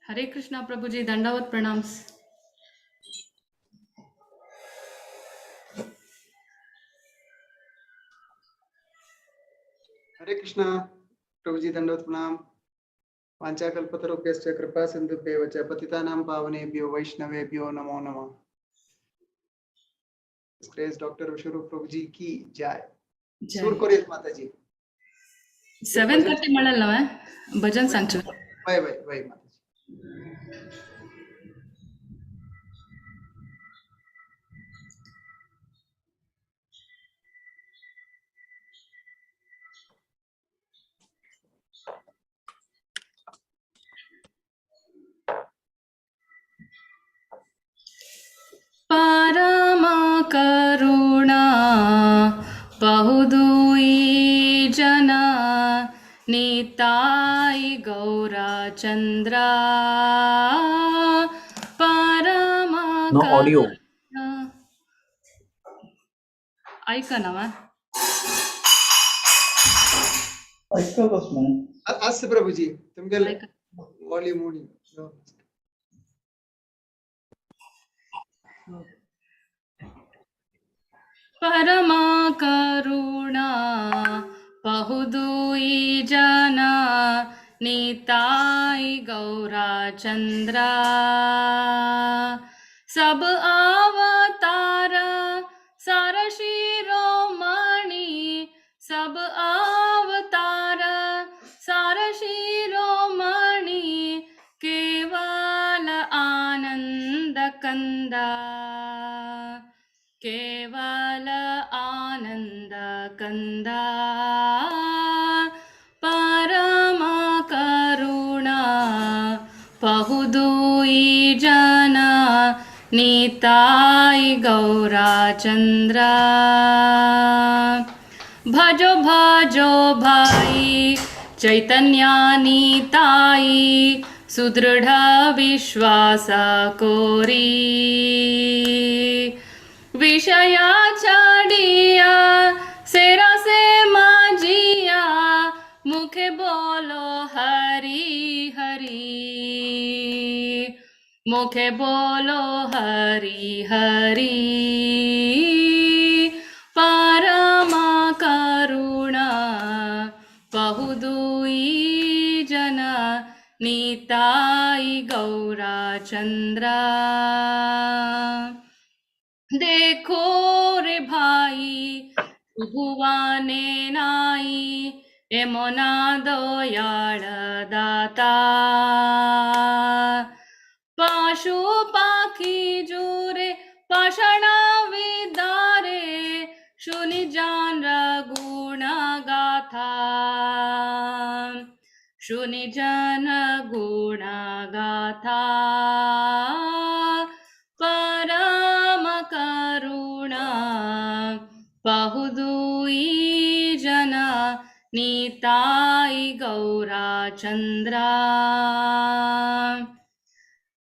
हरे कृष्णा प्रभु जी, दंडवत प्रणाम। हरे कृष्णा प्रभु जी, दंडवत प्रणाम। वाञ्छाकल्पतरुभ्यश्च कृपा सिन्धुभ्येव च पतितानां पावनेभ्यो वैष्णवेभ्यो नमो नमः। ग्रेस डॉक्टर विश्वरूप प्रभु जी की जय। सूर कोरियत माता जी 7:30 ಮಾಡಲ್ನವ ಭಜನ್ ಸಂಚು वही वही वही माता जी। ಪರಮ ಕರುಣಾ ಬಹುದೂಯಿ ಜನ ನೀತಾಯಿ ಗೌರ ಚಂದ್ರ ಪರಮ No audio. ಐಕನವ ऐका कसं अस्य प्रभु जी तुमगे वॉल्यूम मोडी ಪರಮ ಕರುಣಾ ಬಹುದೂಯಿ ಜನ नीताई गौरा चंद्र सब अवतार सार शिरोमणि सब अवतार सार शिरोमणि केवल आनंद कंदा केवल आनंद कंदा परम करुणा बहुदूई जन नीताई गौरा चंद्र भजो भजो भाई चैतन्य नीताई सुदृढ़ विश्वास कोरी विषया छाड़िया सेरा से माजिया मुखे बोलो हरि हरि मुखे बोलो हरि हरि परम करुणा बहुदूई जन नीताई गौरा चंद्र देखो रे भाई भुवाने नाई एमोना दयाळ दाता पाशु पाखी जुरे पाषाण विदारे शुनि जान गुण गाथा शुनि जन गुण गाथा परम करुणा बहुदूई जन नीताई गौरा चंद्र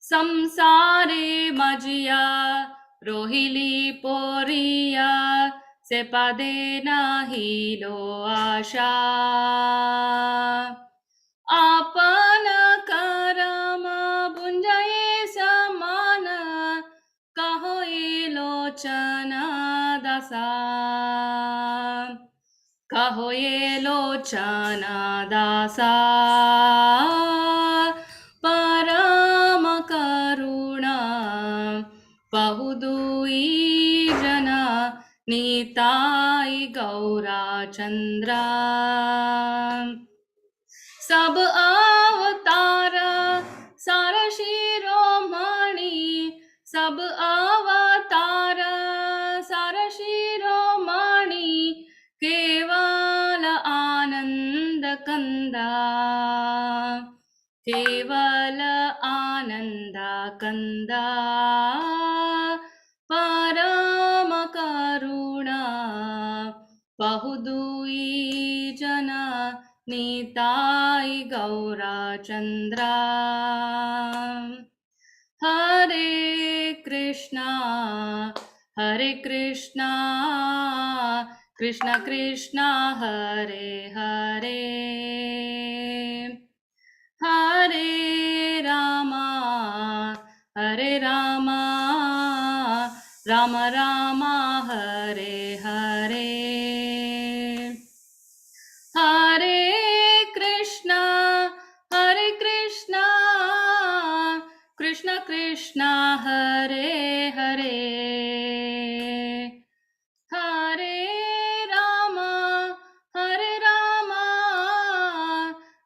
संसारे मजिया रोहिली पोरिया से पदे नाही लो आशा आपन करम बुंजये समान कहो ये लोचन दसा कहो ये लोचन दासा परम करुणा बहुदूई जन नीताई गौरा चंद्र सब अवतार सार शिरोमणि सब अवतार सार शिरोमणि केवल आनंद कंदा केवल आनंद कंदा परम करुणा बहुदूई जन नीताई गौरा चंद्र हरे Krishna Krishna Krishna Hare Hare Hare Rama, Hare Rama, Rama Rama, Hare Hare. Hare Krishna, Hare Krishna, Krishna Krishna, Hare Hare. Hare Rama, Hare Rama,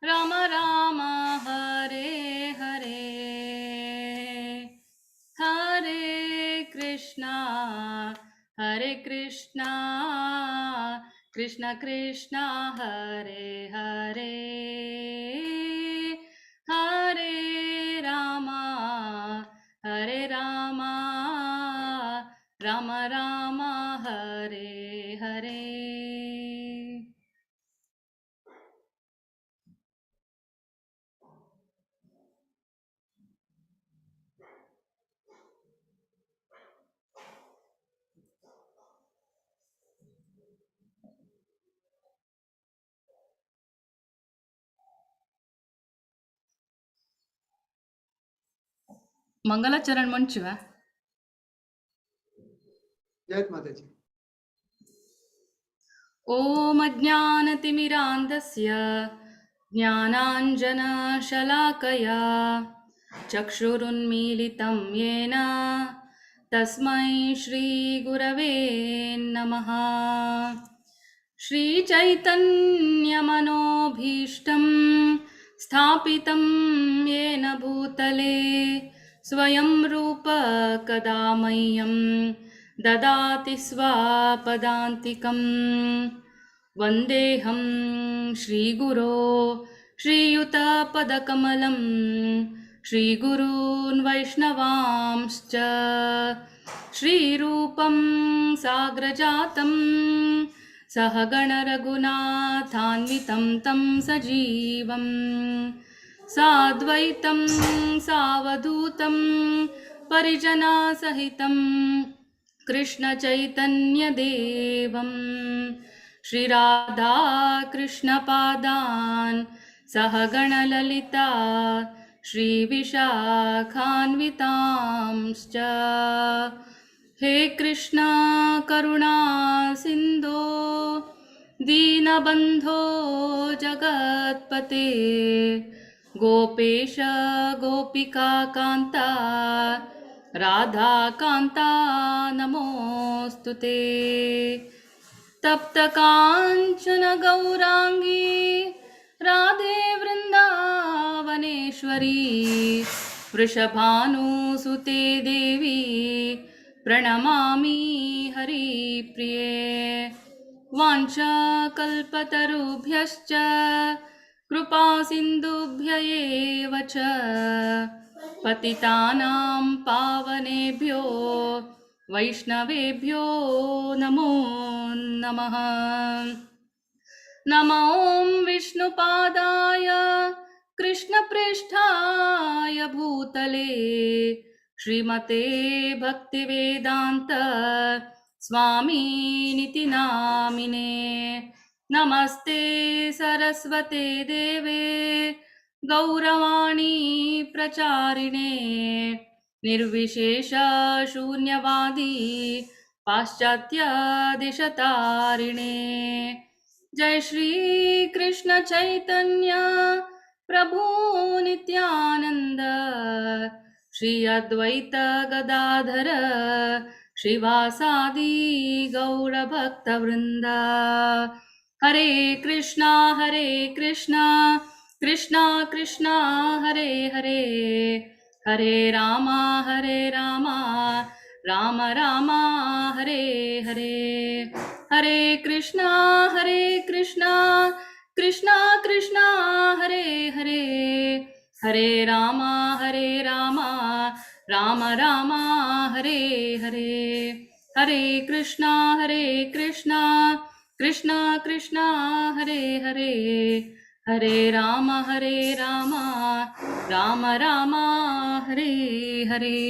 Rama Rama, Hare Hare. Hare Krishna, Hare Krishna, Krishna Krishna, Hare Hare. Hare Rama, Hare Rama, Rama Rama, Hare Hare. मंगलाचरण मंचुवा जय माता जी। ॐ अज्ञानतिमिरान्धस्य ज्ञानाञ्जनशलाकया चक्षुरुन्मीलितं येन तस्मै श्रीगुरवे नमः। श्रीचैतन्यमनोभीष्टं स्थापितं येन भूतले स्वयं रूप कदा मह्यं ददाति स्वापदान्तिकं। वन्देऽहं श्रीगुरो श्रीयुतपदकमलं श्रीगुरून् वैष्णवांश्च श्रीरूपं साग्रजातं सहगणरघुनाथान्वितं तं सजीवं साद्वैतं सावधूतं परिजनसहितं कृष्णचैतन्यदेवं श्रीराधाकृष्णपादान् सहगणललिता श्रीविशाखान्वितांश्च। हे कृष्णा करुणा सिन्धो दीनबन्धो जगत्पते गोपेश गोपिका कान्ता राधाकान्ता नमोऽस्तु ते। तप्तकाञ्चन गौराङ्गी राधे वृन्दावनेश्वरी वृषभानुसुते देवी प्रणमामि हरिप्रिये। वाञ्छाकल्पतरुभ्यश्च कृपासिन्धुभ्य एव च पतितानां पावनेभ्यो वैष्णवेभ्यो नमो नमः। नमो विष्णुपादाय कृष्णप्रेष्ठाय भूतले श्रीमते भक्तिवेदान्त स्वामिनिति नामिने। नमस्ते सरस्वते देवे गौरवाणी प्रचारिणे निर्विशेष शून्यवादी पाश्चात्य दिशतारिणे। जय श्री कृष्ण चैतन्य प्रभु नित्यानंद श्री अद्वैत गदाधर श्रीवासादि गौर भक्त वृंद। हरे कृष्णा कृष्णा कृष्णा हरे हरे, हरे रामा राम राम हरे हरे। हरे कृष्णा कृष्णा कृष्णा हरे हरे, हरे राम राम राम हरे हरे। हरे कृष्णा कृष्णा कृष्णा हरे हरे, हरे राम राम राम हरे हरे।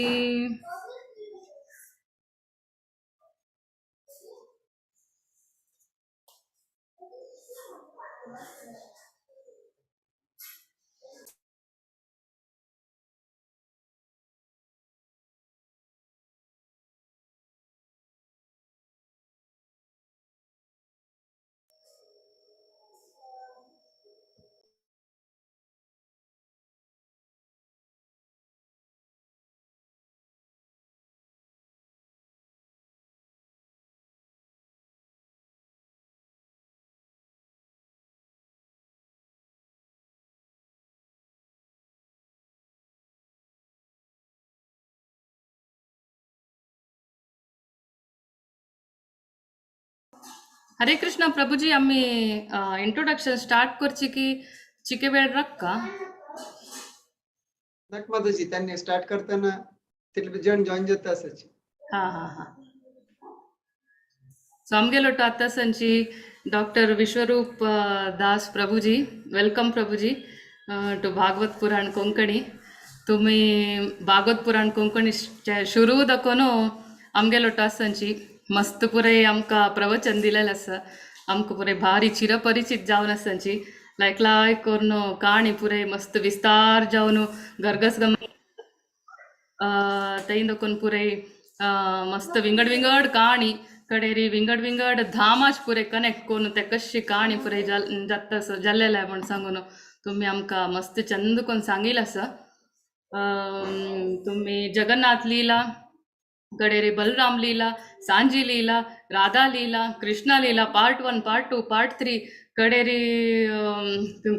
हरे कृष्ण प्रभुजी आम्ही इंट्रोडक्शन स्टार्ट करची की चिके वेळ रक्का नक माताजी त्यांनी स्टार्ट करताना तिथे जण जॉईन जाता असायची. हा हा हा सो आमगेलो आता संची doctor Vishwarup Das Prabhuji welcome Prabhuji to Bhagwat पुराण कोंकणी तुम्ही भागवत पुराण कोंकणी शुरू दाखोनो आमगेलो संची मस्त पुरे आमकां प्रवचन दिलेलें आसा आमकां पुरे भारी चिरपरिचित जावन आसांची लायक लायक करून काणी पुरे मस्त विस्तार जावन गरगस तें दोकून पुरे मस्त विंगड विंगड काणी कडेरी विंगड विंगड धामाच पुरे कनेक्ट करून ते कशी काणी पुरे जाता जाल्लेले म्हण सांगून तुम्ही आमकां मस्त चंद करून सांगिल्लें आसा. तुम्ही जगन्नाथ लीला कडेरी Balaram Leela Sanjhi Leela Radha Leela Krishna Leela part 1 part 2 part 3 कडेरी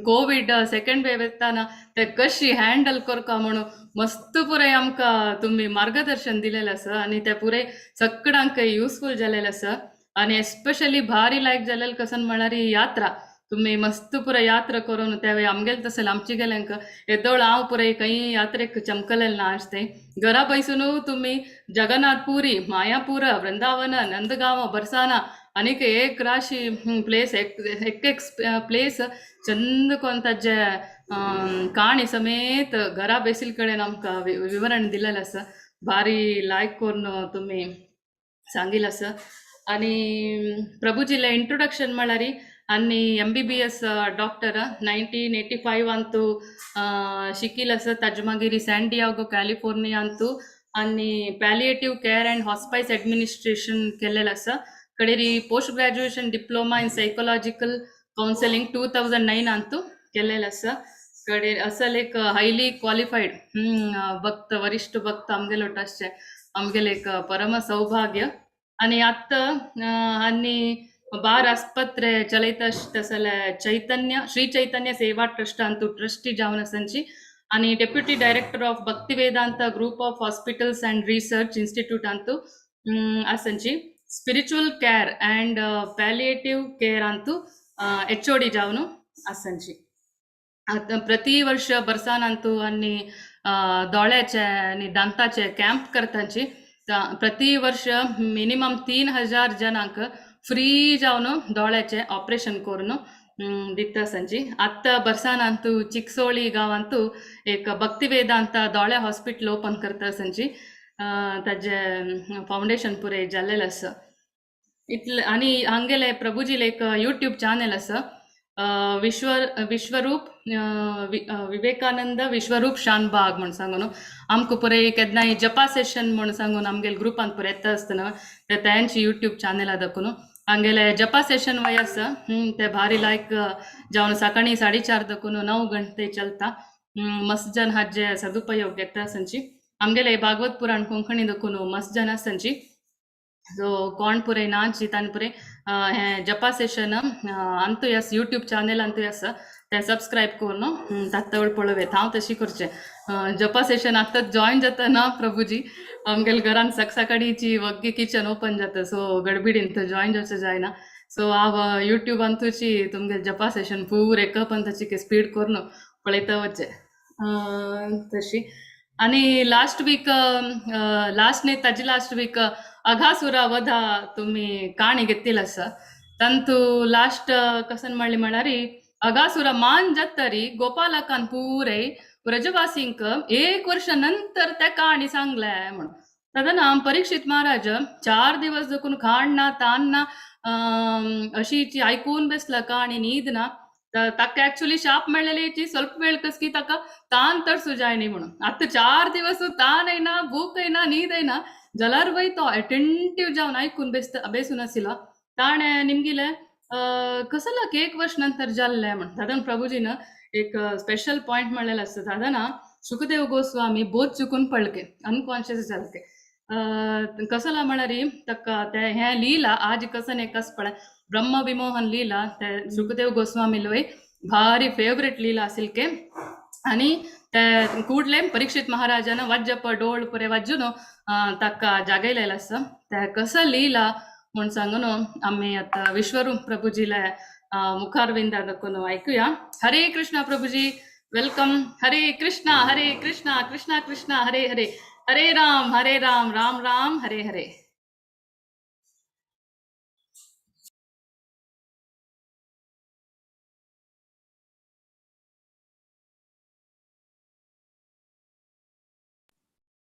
कोविड सेकंड वेव येताना ते कशी हँडल करता म्हणून मस्त पुरे आमकां तुम्ही मार्गदर्शन दिलेलें आसा आनी ते पुरे सगळ्यांक युजफूल जालेलें आसा आनी एस्पेशली भारी लायक जालेलें कसन म्हळ्यार ही यात्रा तुम्ही मस्त पुरे यात्रा करून त्यावेळी आमगेले तसं आमची गेल्यांक येदोळ हांव पुरे खंय यात्रेक चमकलेलें ना आसतें घरा बैसून तुम्ही जगन्नाथपुरी मायापूर वृंदावन नंदगांव बरसाना आनीक एक राशी प्लेस एक प्लेस चंद कोन ताजे काणी समेत घरा बेसील कडेन आमकां विवरण दिलेलें आसा भारी लायक करून तुम्ही सांगिल्लें आसा. आनी प्रभुजीलें इंट्रोडक्शन म्हळ्यार आनी MBBS डॉक्टर 1985 अंतू शिकिल्लें आसा ताजे मागीर सॅन कॅलिफोर्निया अंतू आनी palliative care and hospice administration केल्लेलें आसा कडेरी post graduation diploma in psychological counselling 2009 अंतू केल्लेलें आसा. कडेर असल एक हायली क्वालिफाईड भक्त वरिष्ठ भक्त आमगेलो ट्रस्टचे आमगेले एक परम सौभाग्य आनी आत्ता आनी बार आस्पत्रे चलयता तसले चैतन्य श्री चैतन्य सेवा ट्रस्ट अंतू ट्रस्टी जावन आसांची आनी deputy director of Bhakti Vedanta group of hospitals and research institute अंतू आसांची spiritual care and palliative care अंतू HOD जावन आसांची. आता प्रति वर्ष बरसानंतू आनी दोळ्याचे आनी दांताचे कॅम्प करतांची प्रति वर्ष मिनिमम 3000 जनांक फ्री जावन दोळ्याचे ऑपरेशन करून दिता सांची. आत्ता बरसानंतू चिक्सोळी गांवांतू एक भक्ती वेदांत दोळ्या हॉस्पिटल ओपन करता सांची ताजे फाउंडेशन पुरे जाल्लेलें आसा इतले. आनी हांगेले प्रभुजीले एक यूट्यूब चॅनल आसा विश्वरूप विवेकानंद विश्वरूप शानबाग म्हण सांगून आमकां पुरे केन्नाय जपा सेशन म्हण सांगून आमगेले ग्रुपान पुरे येता आसतना ते तांची यूट्यूब चॅनला दाखून हांगेले जपा सेशन वय आसा ते भारी लायक जावन सकाळी 4:30 दाखून 9 घंटे चलता मस्त जन हाजे सदुपयोग घेता आसची. आमगेले भागवत पुराण कोंकणी दाखून मस्त जन आसची सो कोण पुरे ना चितान पुरे हे जपा सेशन अंतूय आसा यूट्यूब चॅनल अंतूय आसा ते सबस्क्राईब करून तातवळ पळोवेत हांव तशी करचें जपा सेशन आतांच जॉईन जाता ना प्रभुजी आमगेले घरान सकाळीची वग्गी किचन ओपन जाता सो गडबडीन थंय जॉईन जावचें जायना सो हांव यूट्यूब अंतूची तुमगे जपा सेशन पूर एकप ताची स्पीड करून पळयता वचचें तशी. आनी लास्ट वीक लास्ट न्ही ताजी लास्ट वीक अघासुरा वधा तुम्ही काणी घेतिल्ली आसा तंतू लास्ट कसन म्हणली म्हळ्यार अघासुरा मान जातरी गोपालकान पुरे ब्रजवासींक 1 वर्ष नंतर त्या काणी सांगले म्हणून तदना परीक्षित महाराज 4 दिवस देखून खाण ना तान ना अशी आयकून बसला काणी न्हीद ना ताका ऍक्च्युअली शाप मेळलेली ಸ್ವಲ್ಪ वेळ कस की ताका तान तर सुजाय न्ही म्हणून आता 4 दिवस तान येना भूक येना न्हीद येना जाल्यार वय तो अटेंटिव्ह जावन आयकून बेसून आशिल्लो ताणे निमगिले कसं लाग 1 वर्ष नंतर जाल्ले म्हण दादन प्रभुजीन एक स्पेशल पॉइंट म्हणलेलो आसता दादना सुखदेव गोस्वामी बोध चुकून पळके अनकॉन्शियस जालके कसला म्हळ्यार ताका ते हे लिहिला आज कसन एक कस पळय ब्रह्म विमोहन लीला ते सुखदेव गोस्वामी लोय भारी फेवरेट लीला आसिल के आनी ते कूडले परीक्षित महाराजान वज्जप डोळ पुरे वज्जून ताका जागयलेलो आसा ते कसं लीला म्हणून सांगून आम्ही आता विश्वरूप प्रभुजीला मुखारविंदा दाखवून ऐकूया. हरे कृष्णा प्रभुजी, वेलकम. हरे कृष्णा कृष्णा कृष्णा हरे हरे, हरे राम राम राम हरे हरे.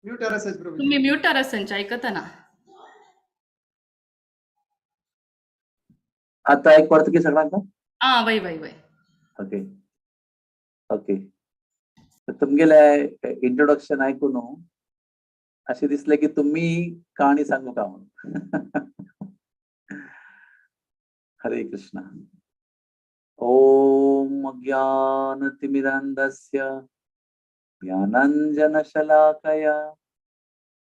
म्यूट असेल प्रभूजी. तुम्ही म्यूटर असांच्या ऐकता ना. आता एक पडतं की सगळ्यांना. वय वय वय. Okay okay. तर तुमगेले इंट्रोडक्शन ऐकून असे दिसले की तुम्ही कहाणी सांगू का म्हणून. हरे कृष्णा. ओम अज्ञानतिमिरान्धस्य ज्ञानाञ्जनशलाकया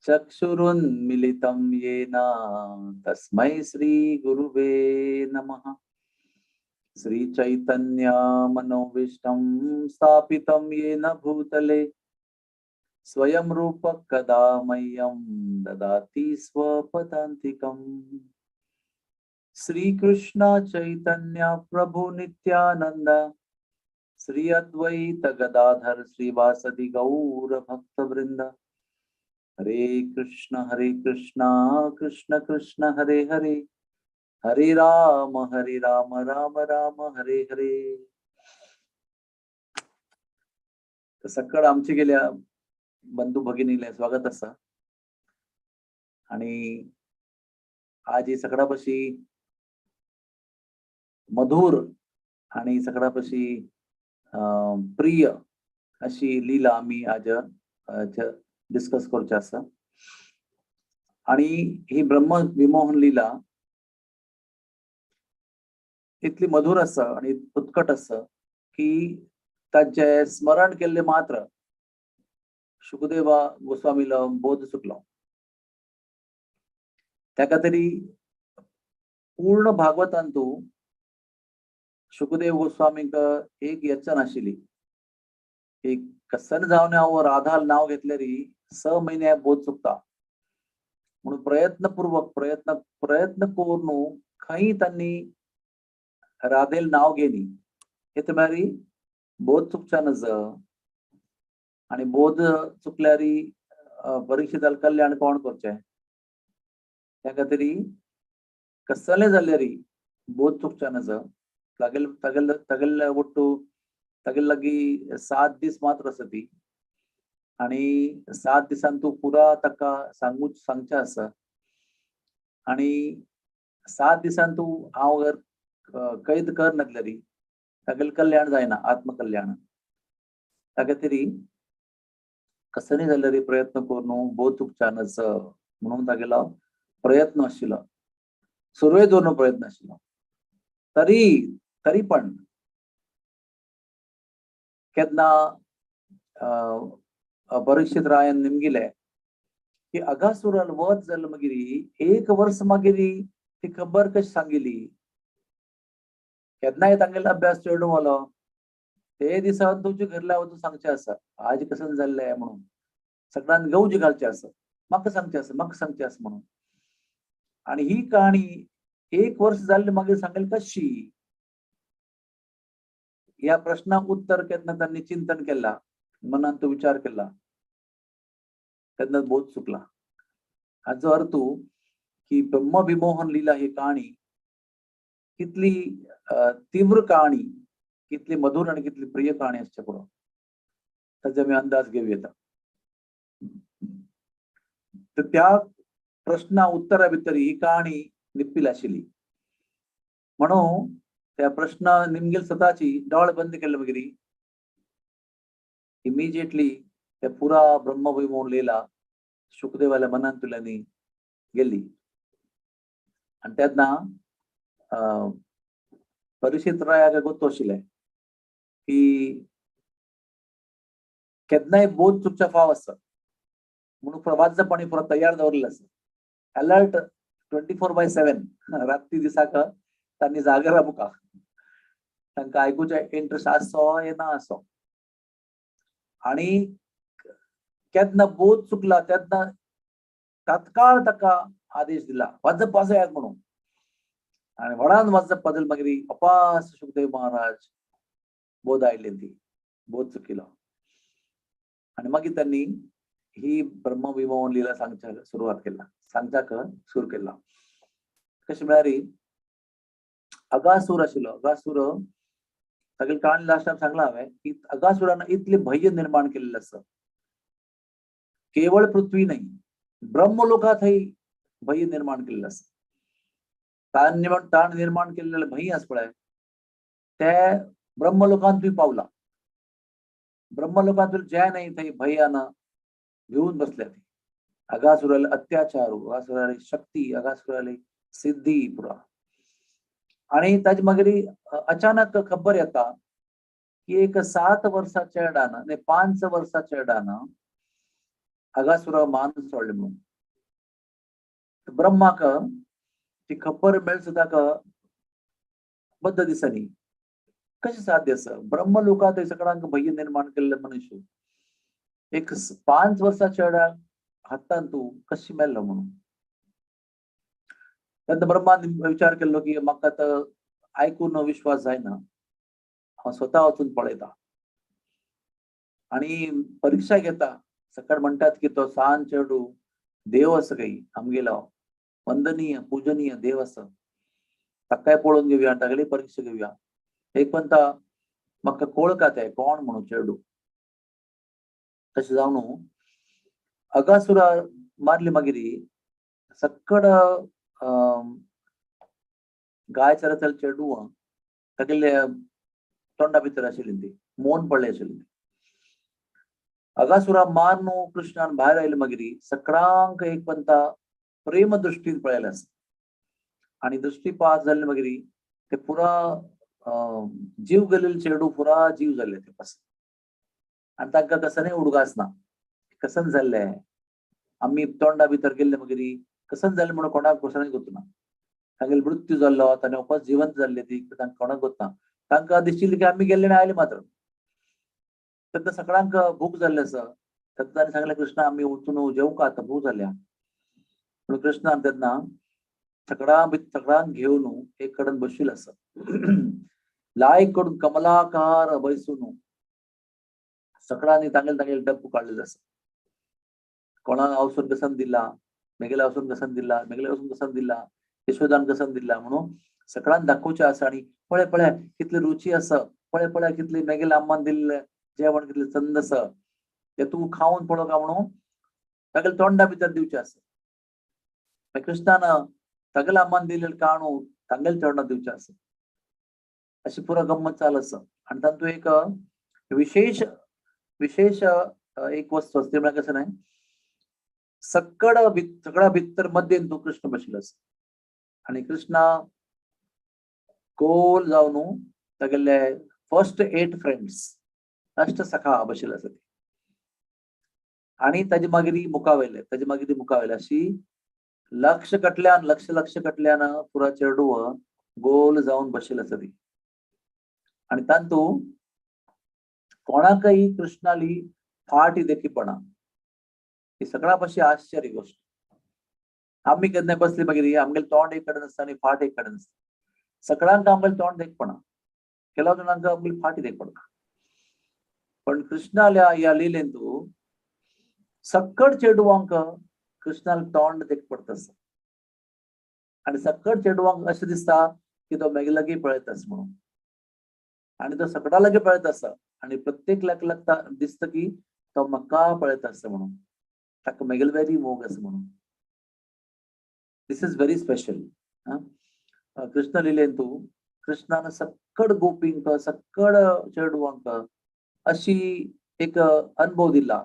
चक्षुरुन्मिलितं येन तस्मै श्रीगुरुवे नमः. श्रीचैतन्य मनोविष्टं स्थापितं येन भूतले स्वयं रूप कदा मह्यं ददाति स्वपदान्तिकम्. श्रीकृष्ण चैतन्य प्रभु नित्यानंद श्री अद्वैत गदाधर श्रीवासदि गौर भक्तवृंद. हरे कृष्ण कृष्ण कृष्ण हरे हरे, हरे राम राम राम हरे हरे. सकळ आमचे गेल्या बंधू भगिनीला स्वागत असा. आणि आज ही सगळ्यापाशी मधुर आणि सगळ्यापाशी प्रिय अशी लीला आम्ही आज डिस्कस करचे आसा. आणि ही ब्रह्म विमोहन लीला इतली मधुर आसा आणि उत्कट आसा की ताचे स्मरण केले मात्र शुकदेवा गोस्वामीला बोध सुटलो. त्याका तरी पूर्ण भागवतांतू शुकदेव गोस्वामीक एक यचन आशिल्ली. एक कसन जावन हांव राधा नाव घेतलेली 6 महिने बोध चुकता म्हणून प्रयत्नपूर्वक प्रयत्न करून खंय त्यांनी राधेल नाव घेनी हे तमारी बोध चुकचा नज. आणि बोध चुकल्यारी परीक्षिताल कल्याण कोण करचे. त्या तरी कसले जाल्यारी बोध चुकचा नज. तगेल ಒಟ್ಟು तगेल लगी 7 दीस मात्र असती. आणि 7 दिसांतू पुरा ताका सांगच्या आसा. आणि 7 दिसांतू हांव जर कैद कर नासलेली तगेल कल्याण जायना, आत्मकल्याण. ताका तरी कसली जाल्यारी प्रयत्न करून बोध चुकच्या नस म्हणून तागेलो प्रयत्न आशिल्लो. सुरवेत दवरून प्रयत्न आशिल्लो. तरी पण केन्ना परीक्षित रायन निमगिले की अगासुराल वध जाले मागीर 1 वर्ष मागीर ती खबर कशी सांगिली. केन्नाय तांगेलो अभ्यास चेडूं वालो ते दिसा तुमच्या घरला वचून सांगचे आसा आज कसं जाल्ले म्हणून. सगळ्यांना गौज घालचे आसा, म्हाका सांगचे आसा म्हणून. आणि ही कहाणी 1 वर्ष जाल्ले मागीर सांगेल कशी. या प्रश्नाक उत्तर केन्ना त्यांनी चिंतन केला, मनात तो विचार केला, तेन्ना बोध चुकला. हाचो अर्थ की ब्रह्म विमोहन लीला ही कहाणी कितली तीव्र कहाणी, कितली मधुर आणि कितली प्रिय कहाणी असचे पडो ताचे आमी अंदाज घेऊ येता. तर त्या प्रश्ना उत्तरा भितर ही कहाणी निप्पील आशिल्ली. म्हणून त्या प्रश्न निमगेल स्वतःची डोळे बंद केले मागीर इमिजिएटली त्या पुरा ब्रह्मविमोहन लीला शुकदेवाल्या मनांतल्यानी गेली. आणि तेन्ना परीक्षित रायाक गोतो आशिल्लें की केन्नाय बोध चुकच्या फाव आसा म्हणून वाजपणी पुरो तयार दवरलेलो आसा. अलर्ट 24/7 रात्री दिसाक तांणी जागर मुका. तांकां आयकुचे इंट्रस्ट आसो ये ना आसो. आणि केन्ना बोध चुकला तेन्ना तात्काळ ताका आदेश दिला वाजप पासयात म्हणून आणि व्हडान वाजप पाजल मागीर अपास सुखदेव महाराज बोध आयले ती बोध चुकिलो आणि मागीर त्यांनी ही ब्रह्मविमोहन लीला सांगच्याक सुरवात केला सांगच्याक सुरू केला कशी म्हळ्यार अगासूर आशिल्लो अगासूर सगळी काणी लास्ट टाइम सांगला हांवें की अगासुरानं इतले भय निर्माण केलेले आसा केवळ पृथ्वी नाही ब्रह्मलोकातही भय निर्माण केलेलं असत ताण निर्माण केलेलं भय आस पळय ते ब्रह्मलोकांत बी पावला ब्रह्मलोकांत जे नाही थंय भयानं घेऊन बसल्या ती अगासुराले अत्याचार अगासुराले शक्ती अगासुराले सिद्धी पुरा आणि ताजे मागीर अचानक खबर येता की एक 7 वर्षाच्या येडान नाही 5 वर्षाच्या येडान अगासुरा मान सोडले म्हणून ब्रह्माक ती खबर मेळ सुद्धा बद्द दिसनी कशें साध्य आसा ब्रह्मलोकात सगळ्यांक भय निर्माण केल्ले मनुष्य एक 5 वर्षाच्या येडा हातान तू कशी मेल्लो म्हणून तेन्ना ब्रह्मान विचार केल्लो की म्हाका आतां आयकून विश्वास जायना हांव स्वता वचून पळयता आणि परीक्षा घेता सकाळ म्हणतात की तो सान चेडू देव आसा काही आमगेलो वंदनीय पूजनीय देव आसा ताकाय पळोवन घेवया तागेली परीक्षा घेवया एक म्हणता म्हाका कळका ते कोण म्हणून चेडू तशें जावन अगासुरा मारली मागीर सक्कड गाय चरतल चेडू तागेले तोंडा भितर आशिल्ली ती मोन पडले आशिल्ली अगासुरा मारन कृष्णान भायर आयले मागीर सगळ्यांक एक पंता प्रेम दृष्टीन पळयले आसा आणि दृष्टी पास जाल्ले मागीर ते पुरा जीव गेलेले चेडू पुरा जीव जाल्ले ते पास आणि तांकां कसनय उडगास ना कसन जाल्ले आम्ही तोंडा भितर गेल्ले मागीर कसन जाल्ले म्हणून कोणाक कसनय गोतना तांगेलो मृत्यू जाल्लो ताणे वापस जिवंत जाल्ले ती तांकां कोणाक गोतना तांकां दिसचिल्लें की आमी गेल्ले आनी आयले मात्र तेन्ना सगळ्यांक भूक जाल्ली आसा तेन्ना ताणें सांगलें कृष्णा आमी वचून जेवंका आतां भूक जाल्या म्हणून कृष्णान तेन्ना सगळ्यांक घेवन एक कडेन बशिल्लो आसा लायक कडून कमलाकार बैसून सगळ्यांनी तांगेले डब्बू काडलेलो आसा कोणाक वचून कसन दिला मेगेला वचून कसन दिला मेगेला वचून कसन दिला यशोदान कसन दिला म्हणून सगळ्यांक दाखोवचें आसा आणि पळय पळय कितली रुची आसा पळय पळय कितली मेगेल्या अम्मान दिल्लें जेवण कितलें चंद आसा ते तूं खावन पळो का म्हणून तागेल्या तोंडा भितर दिवचें आसा कृष्णान तागेल्या अम्मान दिल्लें काणू तांगेल्या तोंडात दिवचें आसा अशी पुरा गंमत चालू आसा आणि तातूंत एक विशेष एक वस्तू असते म्हणजे कसं नाही सगळ्या भितर मध्येन तो कृष्ण बशिल्लो आसा आणि कृष्णा गोल जावन तागेले फर्स्ट 8 फ्रेंड्स अष्ट सखा बशिल्ले आसा आणि ताजे मागीर मुखावयले अशी लक्ष कटल्यान पुरा चेडू गोल जावन बशिल्लो आसा ती आणि तांतू कोणाकय कृष्णाली फाटी देखी पडा ही सगळ्या पाशी आश्चर्य गोष्ट आम्ही केन्ना बसली मागीर आमगेलें तोंड एक कडेन आसता आनी फाट एक कडेन आसता सगळ्यांक आमगेलें तोंड देखपणा केल्या जाणांक आमगेली फाटी देखपणा पण कृष्णाल्या ह्या लिलेंत सक्कड चेडवांक कृष्णाल तोंड देखपडत आसा आणि सक्कड चेडवांक अशें दिसता की तो मेगे लागी पळयत आसा म्हणून आणि तो सगळ्या लागी पळयत आसा आणि प्रत्येक लागता दिसता की तो म्हाका पळयत आसा म्हणून ताका मेगेल वेरी मोग आसा म्हणून दिस इज व्हेरी स्पेशल कृष्ण लिलेंत कृष्णान सक्कड गोपींक सक्कड चेडवांक अशी एक अनुभव दिला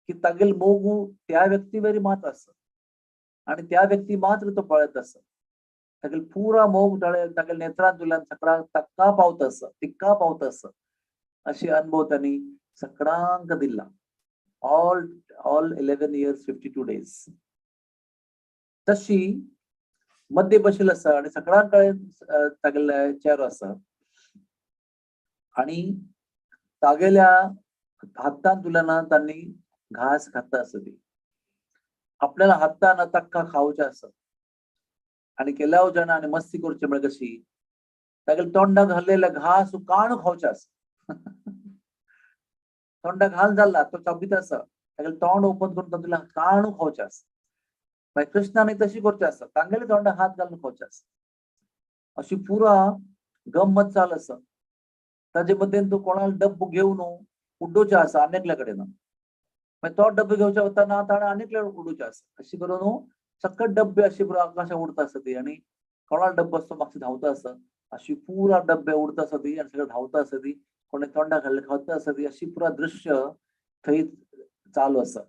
की तागेल मोग त्या व्यक्ती वेरी मात आसा आणि त्या व्यक्ती मात्र तो पळयत आसा तागेल पुरा मोग तागेल नेत्रांत तुल्यान सगळ्यांक तिका पावता आसा अशी अनुभव त्यांनी सगळ्यांक दिला ऑल 11 years 52 days तशी मध्ये बशिल्लो आसा आणि सगळ्यांक तागेले चेहरो आसा आणि तागेल्या हातान तुल्यान तांणी घास खाता आसा ती आपल्याला हातान तक्का खाऊचे असत आणि केल्यावर जण आणि मस्ती करची म्हणजे कशी तागेल तोंडाक घाललेलं घास काण खाऊचे असत तोंडाक घाल झाला तो चाबीत असं तागेल तोंड ओपन करून तुला काणू खाऊचे असत मागीर कृष्णाने तशी करची असत तांगेले तोंडाक हात घालून खाऊचे असत अशी पुरा गंमत चाल असं ताजे मध्येन तू कोणाला डब्बू घेऊन उड्डोचे असा अनेकल्या कडेन मागीर तो डब्बे घेवचे वतना ताणें अनेकल्या उडोवचे असत अशी करून सकट डब्बे अशी पुरा आकाशात उडता आसत ती आणि कोणाला डब्बो असतो मागची धांवता आसत अशी पुरा डब्बे उडता आसत ती आणि सगळे धांवता आसत ती कोणी तोंडाक घाल्ले खावता आसत ती अशी पुरा दृश्य थंय चालू आसा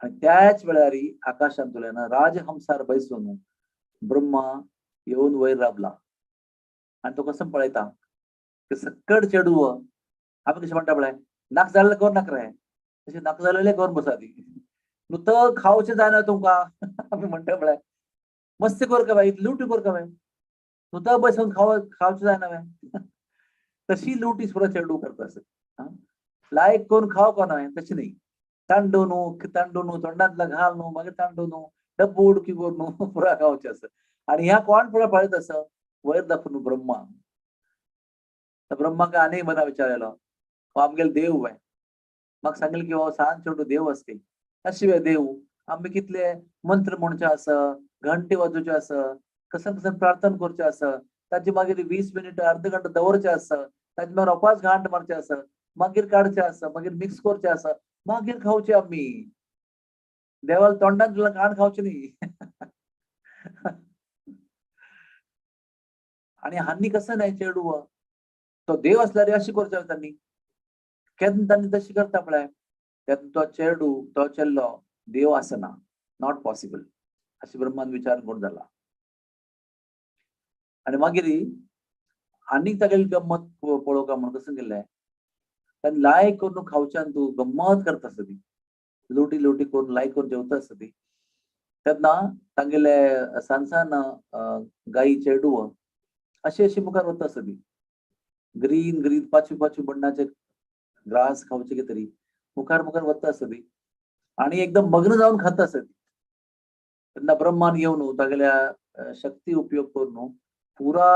आणि त्याच वेळार आकाशांतल्यान राजहंसार बैसून ब्रह्मा येऊन वयर राबला आणि तो कसं पळयता ते सकट चेडू आमी कशें म्हणटा पळय नाक जाल्ले कोर नाक रे तशें नाक जाल्ले कोर बसा ती नुतं खावचें जायना तुमकां आमी म्हणटा पळय मस्ती कोर काय बाई लुटी कोर काय नुतं बसून खावचें जायना काय तशी लुटी पुरा चेडू करता आसत लायक करून खाव को न्हय तशें न्ही तांडू न्हू तोंडांतला घाल न्हू मागीर तांडू न्हू डब्बू उडकी कोर न्हू पुरा खावचें आसत आणि ह्या कोण पुरा पळयत आसा वयर दाखवून ब्रह्मा ब्रह्माक आनी बरा विचारलेलो हो आमगेलो देव वय म्हाका सांगलें की हो सांज चेडू देव आसता अशिवाय देव आमी कितले मंत्र म्हणचे आसा घंटे वाजोवचे आसा कसन प्रार्थना करचे आसा ताचे मागीर 20 मिनिट अर्ध घंटा दवरचे आसा ताचे मागीर रोपाच घांट मारचे आसा मागीर काडचे आसा मागीर मिक्स करचे आसा मागीर खावचे आमी देवाला तोंडान तुला कान खावचे न्ही आणि हानी कसं नाही चेडू तो देव असल्यार अशी करचे तांणी केन्ना तांणी तशी करता पळय तेन्ना तो चेडू तो चेल्लो देव आसना नॉट पॉसिबल अशी ब्रह्मान विचार करून जाला आणि मागीर आनीक तागेली गंमत पळोवका म्हणून कसं गेल्ले तांणी लायक करून खावच्यान तूं गंमत करता आसता ती लोटी लोटी करून लायक करून जेवता आसता ती तेन्ना तांगेले सांसान गाई चेडू अशी अशी मुखार वता आसता ती ग्रीन ग्रीन पाचवी बण्णाचे ग्रास खावचे कितें तरी मुखार मुखार वता आसता ती आणि एकदम मग्न जावन खाता आसता ती तेन्ना ब्रह्मान येवन तागेल्या शक्ती उपयोग करून पुरा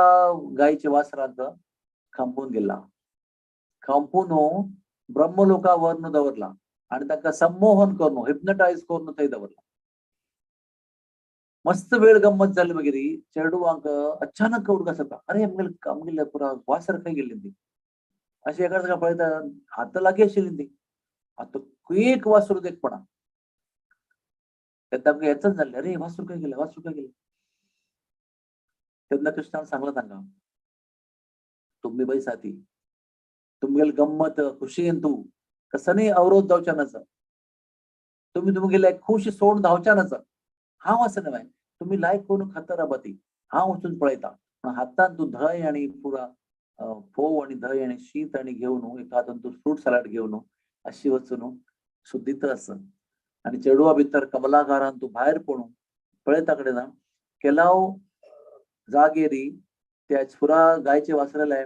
गायच्या वासरांक खांपून गेला खांपून ब्रह्मलोका व्हरून दवरला आणि तांकां संमोहन करून हिप्नटायज करून थंय दवरला मस्त वेळ गंमत जाली मागीर चेडूवांक अचानक उडकास येता अरे आमगेले पुरा वासर खंय गेल्ली ती अशी एका जाग्यार पळयता हात लागीं आशिल्ली ती आता एक वासरू देखपणा तेन्ना आमकां हेचच जाल्लें अरे वासरू खंय गेलें तेन्ना कृष्णान सांगलां तांकां तुम्ही बैसाती तुमगेली गंमत खुशयेन तू कसनय अवरोध जावच्या नचा तुम्ही तुमगेले खुश सोडून धांवच्या नचा हांव आसा न्हय तुम्ही लायक करून खाता राबा ती हांव वचून पळयता पूण हातान तूं धंय आनी पुरा फोव आनी धंय आनी शीत आनी घेवन एका हातान तूं फ्रूट सलाड घेवन अशी वचून शुद्धीत आसा आनी चेडवा भितर कमलाकारान तूं भायर पडून पळयता कडेन केलाव जागेरी त्या पुरा गायचे वासरेले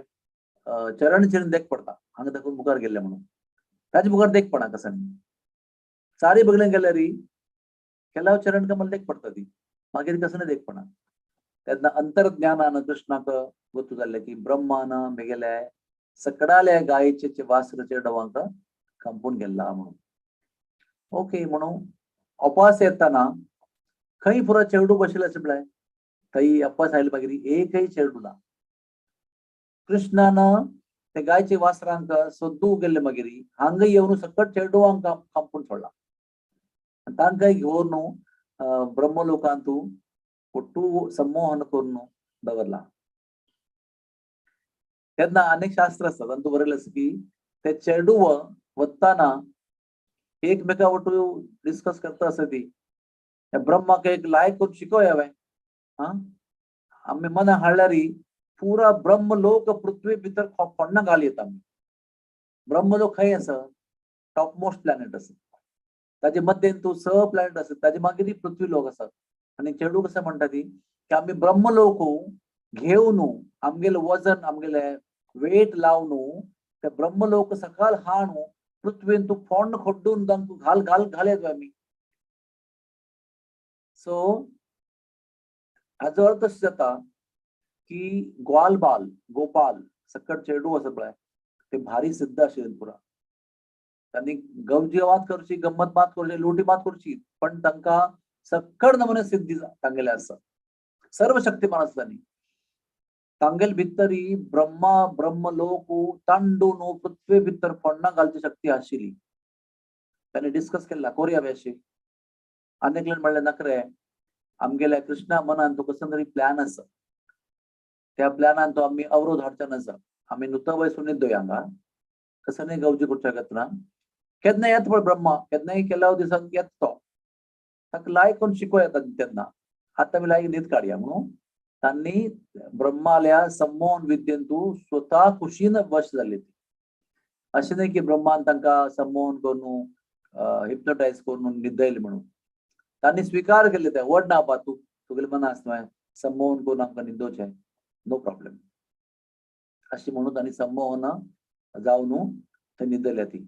चरण चिरण देख पडता हांगा दाखवून मुखार गेल्ले म्हणून ताजे मुखार देख पडा कसन चारी बगलेन गेल्यार केलाव चरण कमल देख पडटा ती मागीर कसं देख पडा तेन्ना अंतर्ज्ञानान कृष्णाक गोतू जाल्ले की ब्रह्मान मेगेले सकडाले गायचे वासर चेडवांक खांपून गेल्ला म्हणून ओके म्हणून अपास येताना खंय पुरो चेडू बशिल्लो आसा पळय थंय अपास आयले मागीर एकय चेडू ना कृष्णान ते गायचे वासरांक सोदू गेल्ले मागीर हांगा येवन सकट चेडवांक खांपून सोडला तांकां घेवन ब्रह्मलोकांत तूं संमोहन करून दवरला तेन्ना अनेक शास्त्र आसतात तातूंत बरयल्लें आसा की ते चेडू वतना एकमेका वटून डिस्कस करता आसता ती ब्रह्माक एक लायक करून शिकोया आमी मना हाडल्यार पुरा ब्रह्मलोक पृथ्वी भितर फोडना घाल येता ब्रह्मलोक खंय आसा टॉप मोस्ट प्लॅनेट आसा ताजे मध्येन तूं स प्लॅनेट आसा ताजे मागीर पृथ्वी लोक आसा आनी चेडू कसं म्हणटा ती की आमी ब्रह्मलोक घेवन आमगेले वजन आमगेले वेट लावन ते ब्रह्मलोक सकाळ हाण पृथ्वीन तूं फोंड खोड्डून घाल येतो आमी सो हाजो अर्थ अशें जाता की ग्वाल गोपाल सकट चेडू असो पळय ते भारी सिद्ध आशिल्ले पुरा. त्यांनी गवजी मात करची, गंमत मात करची, लुटी मात करची, पण तांकां सकट नमुने सिद्धी तांगेले आसा. सर्व शक्तिमान आसा तांणी. तांगेल भितरी ब्रह्मलोक तांडून पृथ्वी भितर फोडणा घालची शक्ती आशिल्ली. त्यांनी डिस्कस केला कोरया अशी. अनेकल्यान म्हणलें नखरे आमगेल्या कृष्णा मनान तो कसं तरी प्लॅन आसा. त्या प्लॅनान तो आम्ही अवरोध हाडचा नसा. आम्ही नुतवय सुनीत दोयांगा कसं नाही गवजी करच्या घेतना केन्ना येत पळय ब्रह्मा केन्नाय केल्या दिसाक येत तो ताका लायक करून शिको येता तेन्ना आतां आमी लायक न्हीद काडया म्हणून तांणी ब्रह्माल्या सम्मोहन विद्येन तू स्वता खुशीन वश जाल्ली ती. अशें न्हय की ब्रह्मान तांकां सम्मोहन करून हिप्नोटायज करून न्हिदयले म्हणून. तांणी स्वीकार केले ते व्हड ना तू तुगेले मना आसता सम्मोहन करून आमकां न्हिदोवचें नो प्रॉब्लेम अशी म्हणून तांणी सम्मोहन जावन थंय न्हिदल्या ती.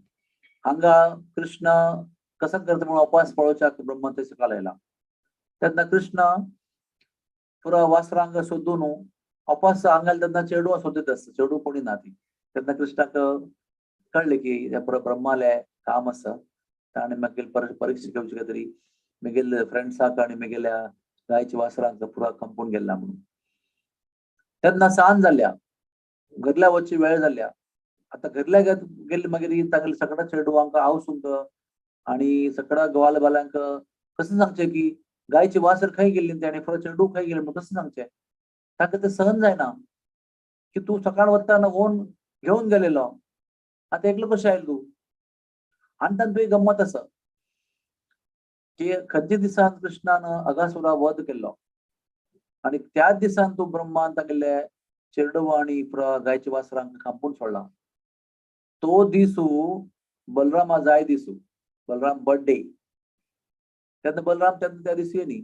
हांगा कृष्ण कसं करता म्हणून अपास पळोवच्याक ब्रह्मा थंय सकयल आयला. तेन्ना कृष्ण पुरो वासरांक सोदून अपास हांगाले तेन्ना चेडू सोदीत आसता. चेडू कोणी ना ती. तेन्ना कृष्णाक कळ्ळें की पुरो ब्रह्माले काम आसा. ताणें मागीर परीक्षा घेवची काय तरी म्हगेले फ्रेंड्साक आनी म्हगेल्या गायच्या वासरांक पुरो कंपाऊंड गेल्ला म्हणून. तेन्ना सांज जाल्या घरल्या वचची वेळ जाल्या. आता घरल्या गेले मागीर तांगेले सगळ्या चेडवांक आवसूंक आणि सगळ्या गोवालबाल्यांक कसं सांगचें की गायची वासर खंय गेल्ली आनी फुडें चेडू खंय गेले म्हणून कसं सांगचें. ताका तें सहन जायना की तू सकाळ वतना ओन घेवन गेलेलो आतां एकलो कशें आयलो तूं. आनी तांतूय गंमत आसा की खंयच्या दिसान कृष्णान अगासुरा वध केल्लो आणि त्याच दिसान तू ब्रह्मान तागेले चेडवा आणि गायच्या वासरांक कांपून सोडला. तो दिसू बलरामा जाय दिसू बलराम बर्थडे तेन्ना बलराम तेन्ना त्या दिसी न्ही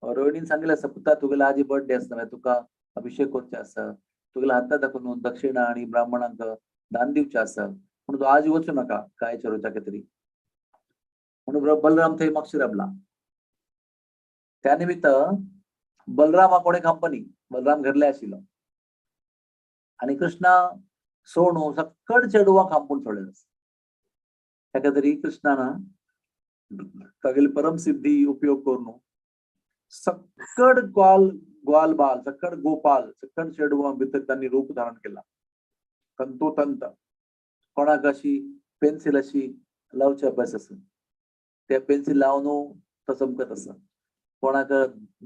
रोहिणीन सांगिल्लें आसा पुता तुगेलो आजी बर्थडे आसता तुका अभिषेक करचे आसा तुगेल्या हाताक दाखोवन दक्षिणा आणि ब्राह्मणांक दान दिवचें आसा म्हणून तूं आज वचूं नाका गायच्या रोजा तरी म्हणून बलराम थंय मोक्षी राबला. त्या निमित्त बलरामा कोणे कंपनी बलराम घरले आशिल्लो आणि कृष्णा सोडून सकट चेडवांक कांपून सोडलेलो. ताका तरी कृष्णान तागेली परम सिद्धी उपयोग करून सकट ग्वाल बाल सकट गोपाल सकट चेडवां भितर तांणी रूप धारण केला. तंतोतंत कोणाक अशी पेन्सिल अशी लावची अभ्यास आसा त्या पेन्सिल लावन तो चमकत आसा. कोणाक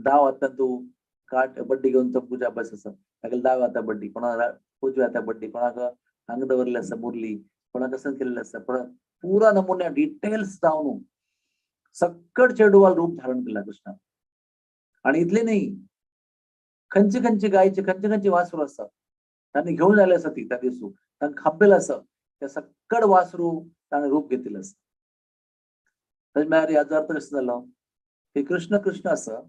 दाव हातान तूं काट बड्डी घेवन चमकुचे अभ्यास आसा तागेले दाव हाता बड्डी कोणाक उजव्या हाता बड्डी कोणाक हांगा दवरले आसा मुरली कोणाक कसं केलेले आसा पण पुरा नमुन्या डिटेल्स जावन सकट चेडवाल रूप धारण केला कृष्णान. आणि इतले न्ही खंयचे गायचे खंयचे वासरू आसा तांणी घेवन आयले आसा ती त्या दिसू तांकां खाबेल आसा त्या सकट वासरू ताणें रूप घेतिल्लें आसा. ताजे म्हळ्यार हाजो अर्थ कसो जालो की कृष्ण आसा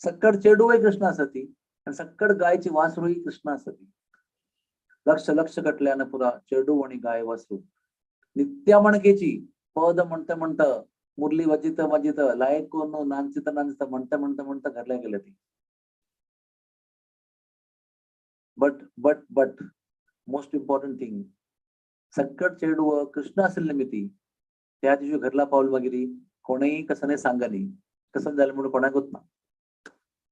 सकट चेडूय कृष्ण आसा ती आनी सकट गायची वासरूय कृष्ण आसा ती. लक्ष कटल्यान पुरा चेडू आणि गाय वासरू नित्या मणकेची पद म्हणता मुरली वाजित लायक करून नाचित म्हणता घरल्या गेले ती. बट मोस्ट इम्पॉर्टंट थिंग सकट चेडू कृष्ण आशिल्ले मिती त्या दिवशी घरला पावल मागीर कोणीय कसं नाही सांगली कसं जालें म्हणून कोणाकूच ना.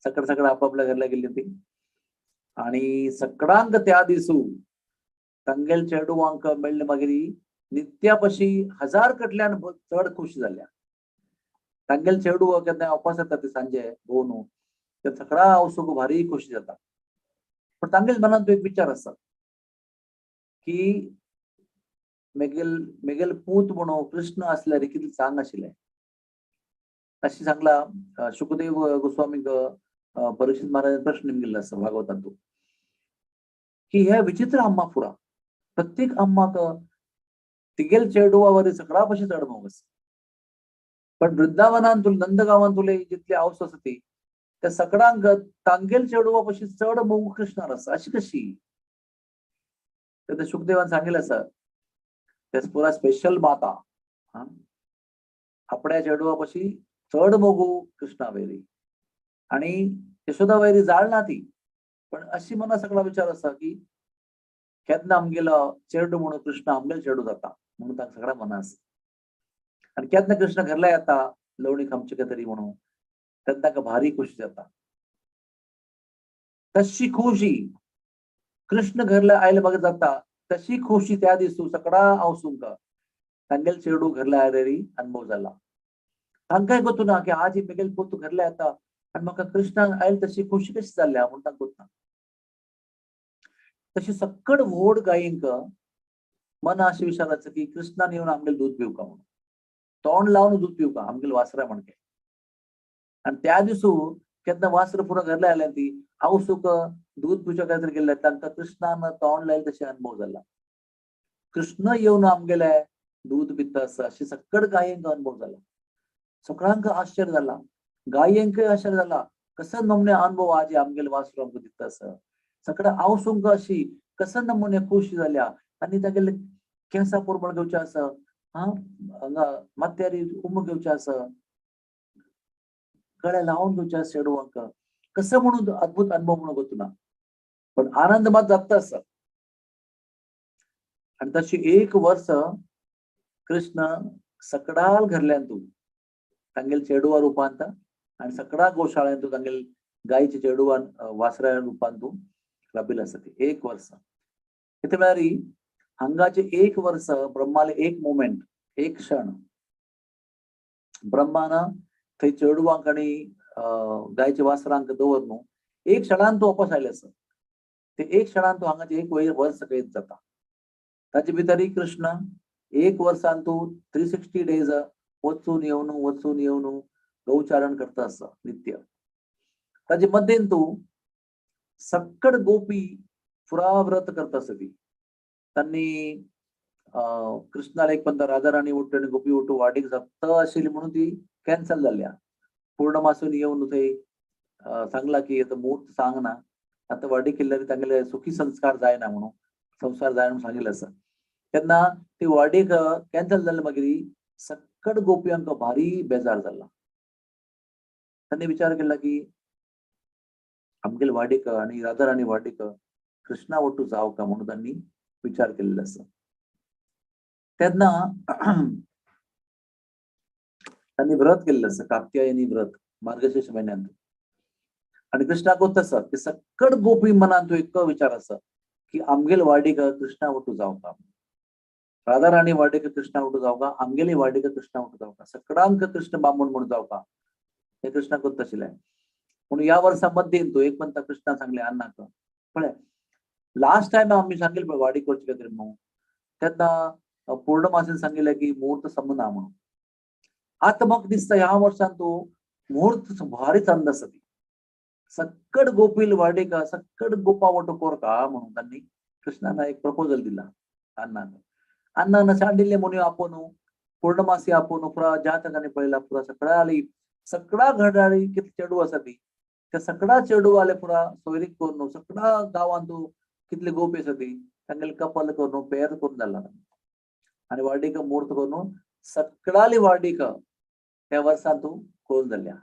सकट आपापल्या घरला गेली ती आणि सकडांक त्या दिसू तांगेल चेडवांक मेळ्ळे मागीर नित्यापशी 1000 कटल्यान चड खुश जाल्या. तांगेल चेडू केन्ना अपास येता ते सांजे भोवन ते सगळा आवसूंक भारी खुशी जाता. पण तांगेल मनात एक विचार आसा की मेगेल पूत म्हणून कृष्ण असल्यार कितें सांग आशिल्लें अशें सांगला शुकदेव गोस्वामीक परीक्षित महाराजान प्रश्न केल्लो आसा भागवतांत की हे विचित्र अम्मा पुरा प्रत्येक अम्माक तिगेल चेडवा वरी सगळा पशी चड मोग आसा पण वृंदावनान तुला नंदगावान तुले जितली आवस आसा ती त्या सगळ्यांक तांगेल चेडवा पशी चड मोग कृष्णार आसा अशी कशी. तेन्ना शुकदेवान सांगिल्लें आसा तेच पुरा स्पेशल माता आपल्या चेडवा पशी चढ मोगू कृष्णा वैरी. आणि यशोदा वैरी जाळना ती, पण अशी मना सगळा विचार असा की केन्ना आमगेलो चेडू म्हणून कृष्ण आमगेलो चेडू जाता म्हणून ताका सगळ्या मना आसा. आणि केन्ना कृष्ण घरला येता लवणीक आमचे कितें तरी म्हणून तेन्ना ताका भारी खुशी जाता. तशी खुशी कृष्ण घरला आयले म्हाका जाता तशी खुशी त्या दिसू सगळा हांव तुमकां तांगेल चेडू घरला आयलेरी अनुभव जाला. तांकांय गोतूना की आज ही म्हगेल पोतू घरला येता आनी म्हाका कृष्णान आयले तशी खुशी कशी जाल्या म्हणून तांकां गोतना. तशी सक्कड व्हड गायेंक मन अशें विचारायचं की कृष्णान येवन आमगेलें दूध पिवका म्हणून. तोंड लावन दूध पिवका आमगेलें वासरा म्हणके. आणि त्या दिसू केन्ना वासर पुरो घरला आयल्या ती हांव सुक दूध पिवच्या काय तरी गेल्ले तांकां कृष्णान तोंड लायले तशें अनुभव जाला. कृष्ण येवन आमगेले दूध पिता आसा अशी सक्कड गायेंक अनुभव जाला. सगळ्यांक आश्चर्य जाला. गायेंकय आश्चर्य जाला कसं नमुने अनुभव आज आमगेले वासरू आमकां दिता आसा. सगळ्या हांव सुंक अशी कसं नमुने खुशी जाल्या. आनी तागेले केंसां पुरमळ घेवचे आसा, हांगा माथ्यारी उम घेवचे आसा, गळे लावून घेवचे चेडवांक कसं म्हणून अद्भुत अनुभव म्हणून गोतुना. पण आनंद मात जाता आसा. आणि तशी 1 वर्ष कृष्ण सकडाल घरल्यान तू तांगेल चेडवा रुपांत आणि सकडा गोशाळ्यान तू तांगेल गायचे चेडवान वासरा रुपान तू राबिल आसा ती 1 वर्ष. कितें म्हळ्यार हांगाचे 1 वर्ष ब्रह्माले एक मोमेंट एक क्षण ब्रह्मान थंय चेडवांक आनी गायच्या वासरांक दवर न्हू एक क्षणान तू वापस आयले आसा. ते एक क्षणान तू हांगाचे 1 वर्ष कयत जाता. ताचे भितर कृष्ण 1 वर्सान तू 360 डेज वचून येवन गौचारण करता आसा नित्य. ताचे मध्येन तू सक्कड गोपी पुरा व्रत करता आसा ती. तांणी कृष्णाला एक पंत राधा राणी उट्ट आनी गोपी उट्ट वाडीक सप्त आशिल्ली म्हणून ती कॅन्सल जाल्या. पूर्णमासून येवन थंय सांगला की आता मुहूर्त सांगना आता वाडी केल्यार तांगेले सुखी संस्कार जायना म्हणून संसार जायना म्हणून सांगिल्लें आसा. तेन्ना ती वाडीक कॅन्सल जाले मागीर सक्कड गोपयांक भारी बेजार जाला. तांणी विचार केला की आमगेले वाडीक आनी राधा राणी वाडीक कृष्णा वट्टू जाव का म्हणून तांणी विचार केल्लो आसा. तेन्ना तांणी व्रत केल्लें आसा कात्यायनी व्रत मार्गशीर्ष म्हयन्यांत. आणि कृष्णाक कोत्त आसा की सक्कड गोपी मनान तू एक विचार आसा की आमगेले वाडीक कृष्णा वट्टू जावका. राधा राणी वाडीक कृष्णा वट्टू जावका आमगेली वाडीक कृष्णा वट्टू जावका सकडांक कृष्ण बामण म्हणून जावका हे कृष्णाक कोत्त आशिल्लें. म्हणून ह्या वर्सा मध्येन तू एक म्हणटा कृष्णा सांगलें अन्नाक पळय लास्ट टायम आमी सांगिल्लें पळय वाडी करची काय तरी म्हणून तेन्ना पूर्णमासीन सांगिल्लें की मुहूर्त संबना म्हणून. आतां म्हाका दिसता ह्या वर्सान तू मुहूर्त भारी चंद आसा ती सक्कड गोपील वाडीक सक्कड गोपा वटू कोरका म्हणून तांणी कृष्णान एक प्रपोजल दिला अन्नाक. अन्नान सांडिल्लें म्हणून आपोवन पूर्णमासी आपोवन पुरा जातकांनी पळयला पुरा सकड़ा घडाळी कितले चेडू आसा ती त्या सकड़ा चेडू वाले पुरा सोयरीक करून सकड़ा गांवांत तू कितले गोपी आसा ती तांगेले कपल करून पेर करून जाला. आनी वाडीक मुहूर्त करून सकडाली वाडीक त्या वर्सा तू करून जाल्या.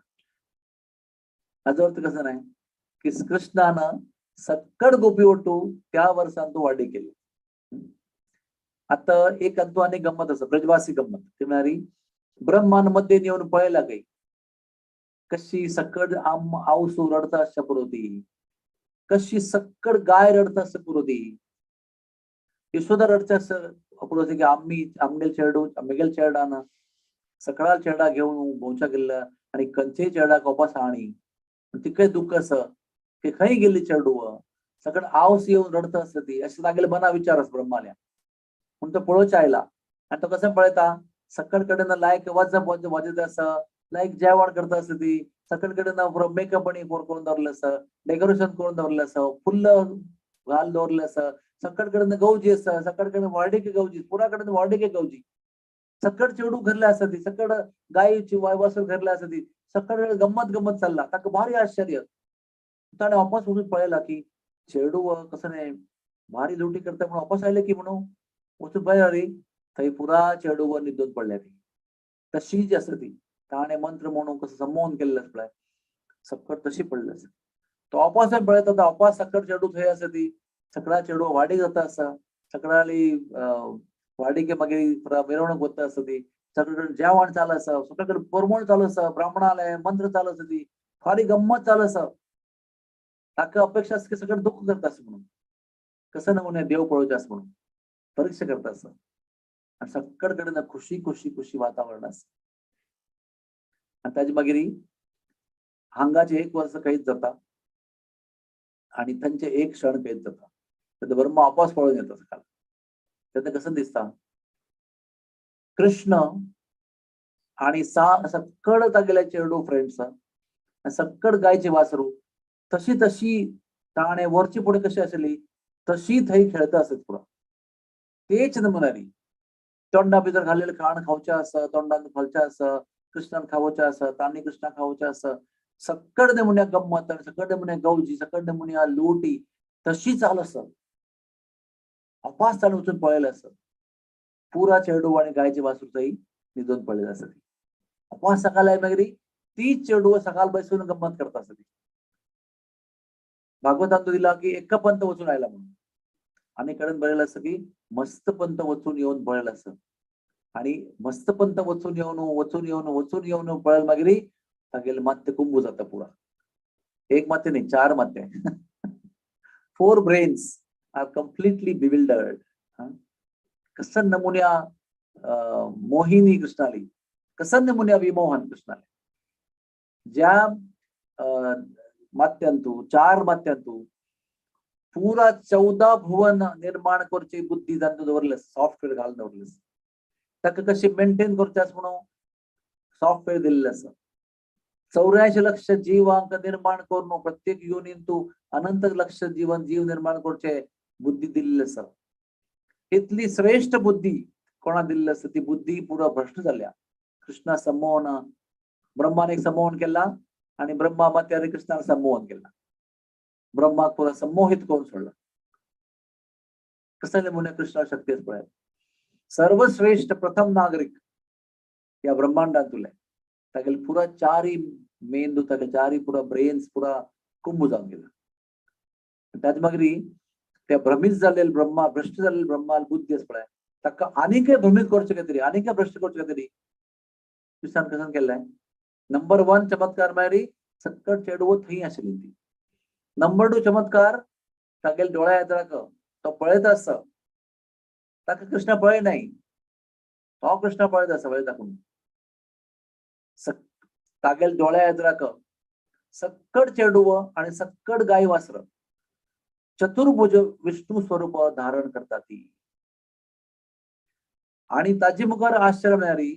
हाजो अर्थ कसो नाही की कृष्णान सक्कड गोपी वटू त्या वर्सान तू वाडी केली. आता एक अंतू आनी गंमत आसा ब्रजवासी गंमत ते म्हळ्यार ब्रह्मान मध्ये येवन पळयला गई कशी सक्कड आवसू रडता आसच्या पुरो ती कशी सक्कड गाय रडता आसता पुरो ती यशोदा रडता आसता पुरो ती की आमगेल चेडू आमगेल चेडान सकळा चेडा घेवन भोंवच्या गेल्ला आनी खंयचेय चेडाक वापस हाणी तिकय दुःख आसा की खंय गेल्ली चेडू सकड आवस येवन रडता आसता ती अशें तागेले मना विचार आसा ब्रह्माल्या. म्हणून तो पळोवचे आयला आनी तो कसो पळयता सकड कडेन लायक वाजत आसा लायक जेवण करता आसता ती सकड कडेन पुरो मेकअप आनी करून दवरलें आसा डेकोरेशन करून दवरलें आसा फुल्ल घाल दवरलें आसा सकड कडेन गवजी आसा सकड कडेन वाडीक गवजी पुरा कडेन वाडीक गवजी सकड चेडू घरले आसा ती सकड गायची वासर घरले आसा ती सकड गंमत चल्ला ताका भारी आश्चर्य. ताणें वापस वचून पळयला की चेडू कसो न्ही भारी लुटी करता म्हणून वापस आयले की म्हणून वचून पळयला रे थंय पुरा चेडू न्हिदून पडल्या ती तशीच आसा ती ताणे मंत्र म्हणून कसं संमोहन केलेलं पळय सक्कट तशी पडलं तो अपास पळयता तो अपास सक्कट चेडू थंय आसा ती सगळा चेडू वाडी जाता आसा सगळाली वाडीके मागीर मिरवणूक वता आसा ती सगळीकडे जेवण चालू आसा सगळीकडे परमण चालू आसा ब्राह्मणालय मंत्र चालू आसा ती फारी गंमत चालू आसा ताका अपेक्षा आसा की सगळं दुःख करता आसा म्हणून कसं नमुने देव पळोवचे आसा म्हणून परीक्षा करता आसा आणि सगळे कडेन खुशी खुशी खुशी वातावरण आसा आणि ताजे मागीर हांगाचे 1 वर्ष काहीच जाता आणि तांचे एक क्षण काहीच जाता तेन्ना ब्रह्मा वापस पळोवन येता सकाळ तेन्ना कसं दिसता कृष्ण आणि सक्कड तागेले चेडू फ्रेंड्स सक्कड गायचे वासरू तशी तशी ताणे वरची पुढे कशी आसली तशी थंय खेळता आसत पुरा तेच नमुन्यानी तोंडा भितर घालेले खाण खावचे आसा तोंडान घालचे आसा कृष्णान खावचे आसा तांणी कृष्णा खावचे आसा सक्कड नमुन्या गंमत आणि सक्कड नमुन्या गौजी सक्कड नमुन्या लुटी तशी चालू आसा अपास चालू वचून पळयलें आसा पुरा चेडू आणि गायचे वासरू थंय न्हिदून पडलेले आसा ती अपास सकाळ आयली मागीर तीच चेडू सकाळ बसून गंमत करता आसा ती भागवतान तो दिला की एका पंत वचून आयला म्हणून आणि कडेन बरयलें आसा की मस्त पंत वचून येवन पळयलें आसा आणि मस्त पंत वचून येवन पळयल मागीर तागेले मात्ते कुंभू जाता पुरा एक मात्ते न्ही 4 मात्ते 4 brains are completely bewildered कसं नमुन्या मोहिनी कृष्णाली कसं नमुन्या विमोहन कृष्णाली ज्या मात्यांतू 4 मात्यांतू पुरा 14 भुवन निर्माण करची बुद्धी जाणून दवरले सॉफ्टवेअर घालून दवरले ताका कशी मेंटेन करचे आसा म्हणून सॉफ्टवेअर दिल्ले आसा 84 लक्ष जीवांक निर्माण करून प्रत्येक योनींतू अनंत लक्ष जीव निर्माण करचे बुद्धी दिल्ली आसा इतली श्रेष्ठ बुद्धी कोणा दिल्ली आसा ती बुद्धी पुरा भ्रष्ट जाल्या कृष्णा संमोहन ब्रह्माने एक संमोहन केला आणि ब्रह्मा मात्याने कृष्णाला संमोहन केला ब्रह्माक पुरा संमोहित करून सोडला कसले मुने कृष्णा शक्ती पळय सर्वश्रेष्ठ प्रथम नागरिक या ब्रह्मांडात तुले तागेले पुरा 4 मेंदू तागेले 4 पुरा ब्रेन्स पुरा कुंभ जावन गेला त्याच मागीर त्या भ्रमित झालेले ब्रह्मा भ्रष्ट झालेले ब्रह्माला बुद्धी आसा पळय ताका आनीक भ्रमित करचे काहीतरी आनीक भ्रष्ट करचे काहीतरी कृष्णान कसं केलें नंबर 1 चमत्कार मारी सक्कट चेडवो थंय आशिल्ली ती नंबर 2 चमत्कार तागेले डोळ्या येत्राक तो पळयत आसा ताका कृष्ण पळय नाही तो कृष्ण पळयत आसा वळय ताकून तागेले डोळ्या येत्राक सक्कड चेडूव आणि सक्कड गाय वासर चतुर्भुज विष्णू स्वरूप धारण करता ती आणि ताजी मुखार आश्चर्य म्हळ्यारी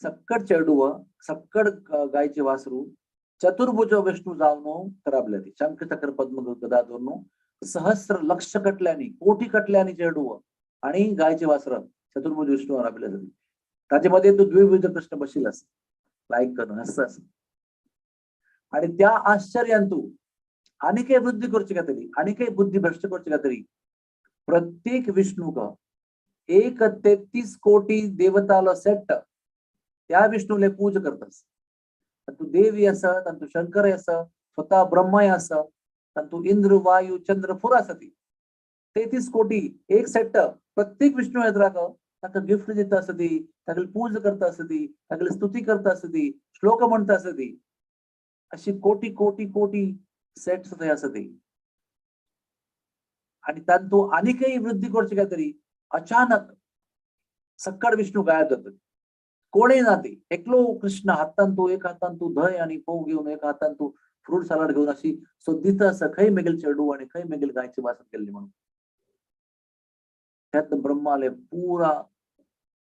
सक्कड चेडूव सक्कड गायचे वासरू चतुर्भुज विष्णू जावन कराबले ती शंख चक्र पद्म गदा धरून सहस्र लक्ष कटल्यानी कोटी कटल्यानी चेडूव आणि गायचे वासर चतुर्भुज विष्णू राबले जाते ताजे मध्ये तो द्विभुज कृष्ण बशिल आसा लायक करून हसता आणि त्या आश्चर्यांतू आणि काही वृद्धी करची कातरी आणि काही बुद्धी भ्रष्ट करची कातरी प्रत्येक विष्णूक 133 कोटी देवतालो सेट त्या विष्णूले पूज करतास तू देवी आसा तू शंकर आसा स्वतः ब्रह्मा आसा तू इंद्र वायू चंद्र पुरा आसा ती 33 कोटी एक सेट प्रत्येक विष्णू येत्राक ताका गिफ्ट दिता आसा ती तागेली पूज करता आसा ती तागेली स्तुती करता आसा ती श्लोक म्हणटा आसा ती अशी कोटी कोटी कोटी सेट्स थंय आसा ती आणि तांतू आनीकय वृद्धी करची काय तरी अचानक सक्कड विष्णू गायब जातात कोणय ना ती एकलो कृष्ण हातान तू एक हातान तू धंय आणि पोव घेऊन एक हातान तू फ्रूट सलाड घेऊन अशी सोदिता आसा खंय मेगेल चेडू आणि खंय मेगेल गायची वासत केल्ली म्हणून त्यात ब्रह्माले पुरा